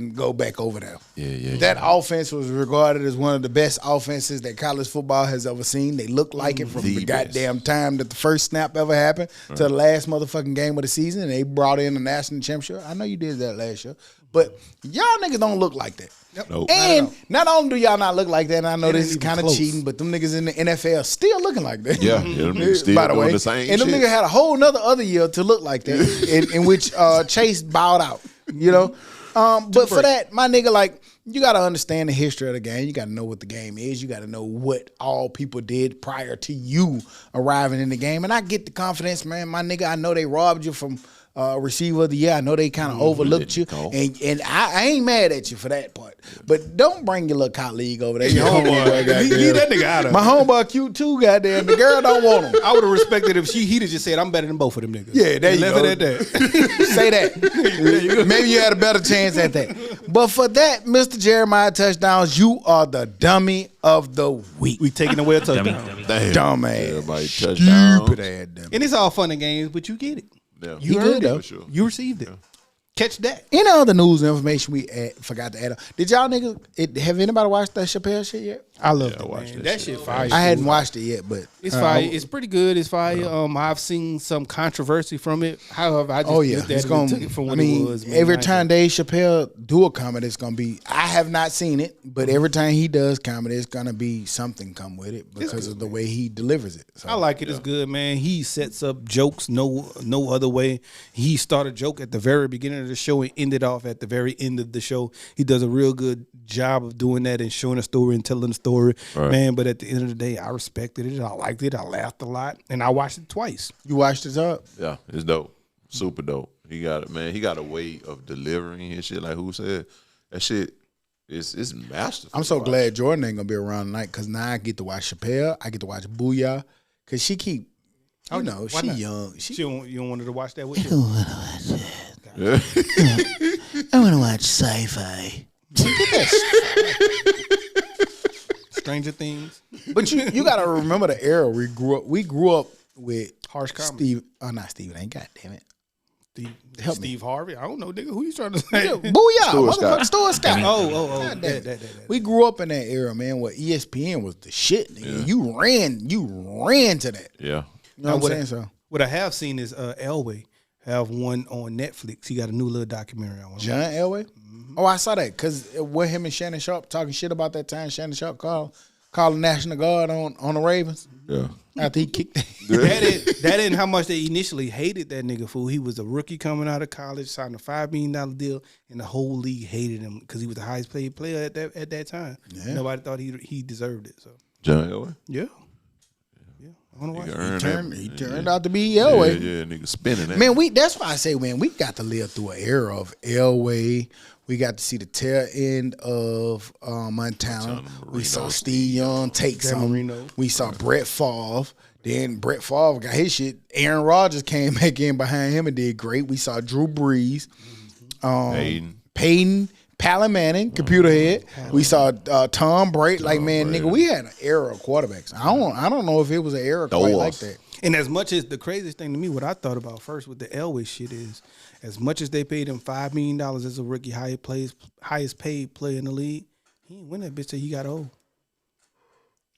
B: over there.
D: Yeah.
B: That offense was regarded as one of the best offenses that college football has ever seen. They looked like it from the goddamn time that the first snap ever happened to the last motherfucking game of the season, and they brought in the national championship. I know you did that last year, but y'all niggas don't look like that.
D: Nope.
B: And not only do y'all not look like that, and I know this is kind of cheating, but them niggas in the NFL still looking like that.
D: Yeah, them niggas still
B: by the
D: doing
B: way.
D: the same
B: and them
D: shit.
B: niggas had a whole other year to look like that, in which Chase bowed out. You know, but for that, my nigga, like, you got to understand the history of the game. You got to know what the game is. You got to know what all people did prior to you arriving in the game. And I get the confidence, man. My nigga, I know they robbed you from receiver of the year. I know they kind of overlooked you, and I ain't mad at you for that part. But don't bring your little colleague over there. Your homeboy,
C: Leave that nigga out of it.
B: My homeboy cute too, goddamn. The girl don't want him.
C: I would have respected if he'd have just said, "I'm better than both of them niggas."
B: Yeah, there you
C: left
B: go.
C: it at that.
B: Say that. Maybe you had a better chance at that. But for that, Mr. Jeremiah touchdowns, you are the dummy of the week.
C: We taking away a touchdown.
D: Damn.
B: Dumbass.
D: Everybody touchdown.
B: Stupid ass dummy.
C: And it's all fun and games, but you get it.
D: Yeah.
B: You
C: You
B: good,
C: heard
B: though.
C: it. You received it. Catch that.
B: Any other news and information we forgot to add up? Did y'all niggas, have anybody watched that Chappelle shit yet?
C: I love
D: I
C: it,
D: watched
C: man.
D: that
C: That
D: shit.
C: shit fire.
B: I hadn't watched it yet, but
C: It's fire. It's pretty good. It's fire. I've seen some controversy from it. However, I just
B: oh yeah,
C: looked at
B: it's
C: it
B: gonna.
C: and took it from
B: I
C: what
B: mean,
C: it was. Man.
B: every
C: I
B: time
C: ain't-
B: Dave Chappelle do a comedy, it's gonna be. I have not seen it, but every time he does comedy, it's gonna be something come with it because of the way he delivers it. So.
C: I like it. It's good, man. He sets up jokes no other way. He started a joke at the very beginning of the show and ended off at the very end of the show. He does a real good job of doing that and showing a story and telling a story, man. But at the end of the day, I respected it. I liked it. I laughed a lot, and I watched it twice.
B: You watched it up?
D: Yeah, it's dope. Super dope. He got it, man. He got a way of delivering his shit. Like who said that shit is masterful.
B: I'm so glad Jordan ain't gonna be around tonight because now I get to watch Chappelle. I get to watch Booyah because she keep, you know,
C: Why
B: she
C: not?
B: young.
C: You don't want her to watch that with you?
B: I want to watch sci-fi.
C: Stranger Things.
B: But you got to remember the era we grew up. We grew up with
C: Harsh comedy.
B: Steve. Oh, not Stephen A. God damn it. Help me.
C: Steve Harvey. I don't know, nigga. Who you trying to say?
B: Booyah,
D: Stuart
B: motherfucker,
D: Scott.
B: Stuart Scott.
C: Oh.
B: God damn it.
C: That.
B: We grew up in that era, man, where ESPN was the shit. Nigga. You ran to that.
D: Yeah.
B: You know what I'm saying? So
C: What I have seen is Elway have one on Netflix. He got a new little documentary on.
B: John Elway. Oh, I saw that because with him and Shannon Sharp talking shit about that time Shannon Sharp called the National Guard on the Ravens.
D: Yeah.
B: After he kicked
C: That ain't how much they initially hated that nigga fool. He was a rookie coming out of college, signed a $5 million deal, and the whole league hated him because he was the highest paid player at that time.
B: Yeah.
C: Nobody thought he deserved it. So
D: John Elway.
C: yeah. I want to watch
D: Nigga
C: it.
B: He turned out to be Elway.
D: Yeah, nigga spinning that.
B: Man, that's why I say, man, we got to live through an era of Elway. We got to see the tail end of Montana. We saw Steve Young take some.
C: Marino.
B: We saw Brett Favre. Then Brett Favre got his shit. Aaron Rodgers came back in behind him and did great. We saw Drew Brees. Peyton, Pally Manning, computer head. We saw Tom Brady. Like, man, nigga, we had an era of quarterbacks. I don't know if it was an era quite like that.
C: And as much as the craziest thing to me, what I thought about first with the Elway shit is, as much as they paid him $5 million as a rookie, highest paid player in the league, he didn't win that bitch till he got old.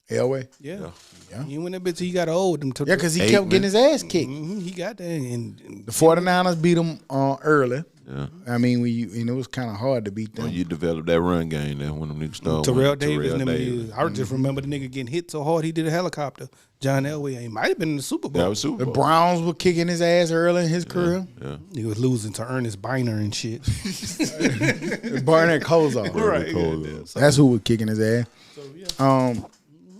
B: Elway?
C: Yeah. He didn't win that bitch till he got old.
B: Yeah, because he kept getting his ass kicked.
C: He got that. And
B: The 49ers beat him early.
D: Yeah.
B: I mean, it was kind of hard to beat them.
D: When you develop that run game, that's when them niggas start.
C: Terrell Davis. I just remember the nigga getting hit so hard he did a helicopter. John Elway, he might have been in the Super Bowl.
D: That was Super Bowl.
B: The Browns were kicking his ass early in his career.
D: Yeah.
C: He was losing to Ernest Biner and shit.
B: Barnett Kozar.
C: Right.
B: That's who was kicking his ass.
C: So, yeah.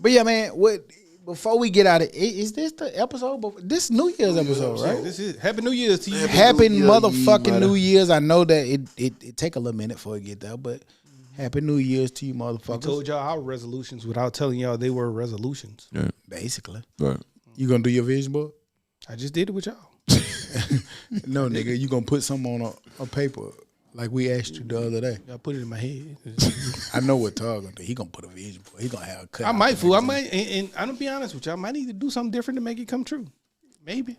B: But yeah, man, before we get out of is this the episode? This New Year's episode, right?
C: This is Happy New Year's to you.
B: Happy motherfucking New Year's. I know that it take a little minute before it get there, but Happy New Year's to you motherfuckers.
C: I told y'all our resolutions without telling y'all they were resolutions.
D: Yeah.
B: Basically.
D: Right.
B: You gonna do your vision board?
C: I just did it with y'all.
B: No, nigga, you gonna put something on a paper like we asked you the other day.
C: Y'all put it in my head.
B: I know what Todd gonna do. He gonna put a vision board. He gonna have a cut.
C: I might, fool. I might, and I'm gonna be honest with you. I might need to do something different to make it come true. Maybe.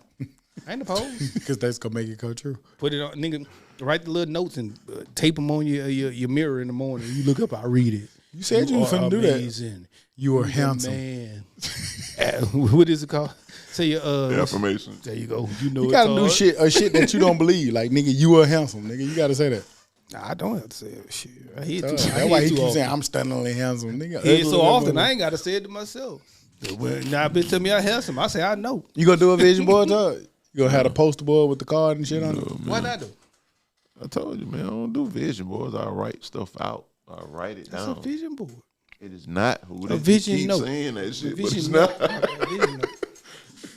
C: I ain't opposed.
B: because that's gonna make it come true.
C: Put it on, nigga. Write the little notes and tape them on your mirror in the morning. You look up, I read it.
B: You said you was finna do that.
C: Amazing.
B: You are handsome.
C: Man. What is it called? Say your
D: Affirmation.
C: There you go. You know
B: You gotta do shit that you don't believe. Like, nigga, you are handsome, nigga. You gotta say that.
C: Nah, I don't have to say it. Shit. I hear
B: That's
C: too.
B: why he keeps saying I'm stunningly handsome, nigga.
C: Yeah, so
B: Ugly
C: often
B: motherfucker.
C: I ain't gotta say it to myself. Now bitch tell me I handsome. I say I know.
B: You gonna do a vision board, Todd? You gonna have a poster board with the card and shit on it?
C: What I do?
D: I told you, man, I don't do vision boards. I write stuff out. I write it
C: That's
D: down.
C: a vision board.
D: It is not who they
C: vision
D: keep
C: note.
D: saying that shit, but it's
C: Vision
D: not.
C: note. A vision note.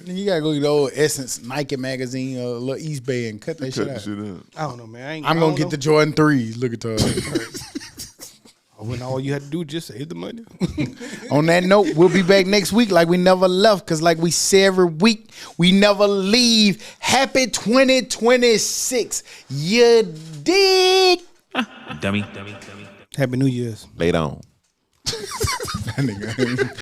B: Then you gotta go to the old Essence Nike magazine or little East Bay and cut that
D: Cut
B: shit
D: the
B: out.
D: shit out.
C: I don't know, man.
B: I'm gonna get the Jordan 3s. Look at Todd.
C: When all you had to do was just save the money.
B: On that note, we'll be back next week like we never left, because like we say every week, we never leave. Happy 2026. You dig?
E: Dummy.
C: Happy New Year's.
D: Later on.
B: That nigga.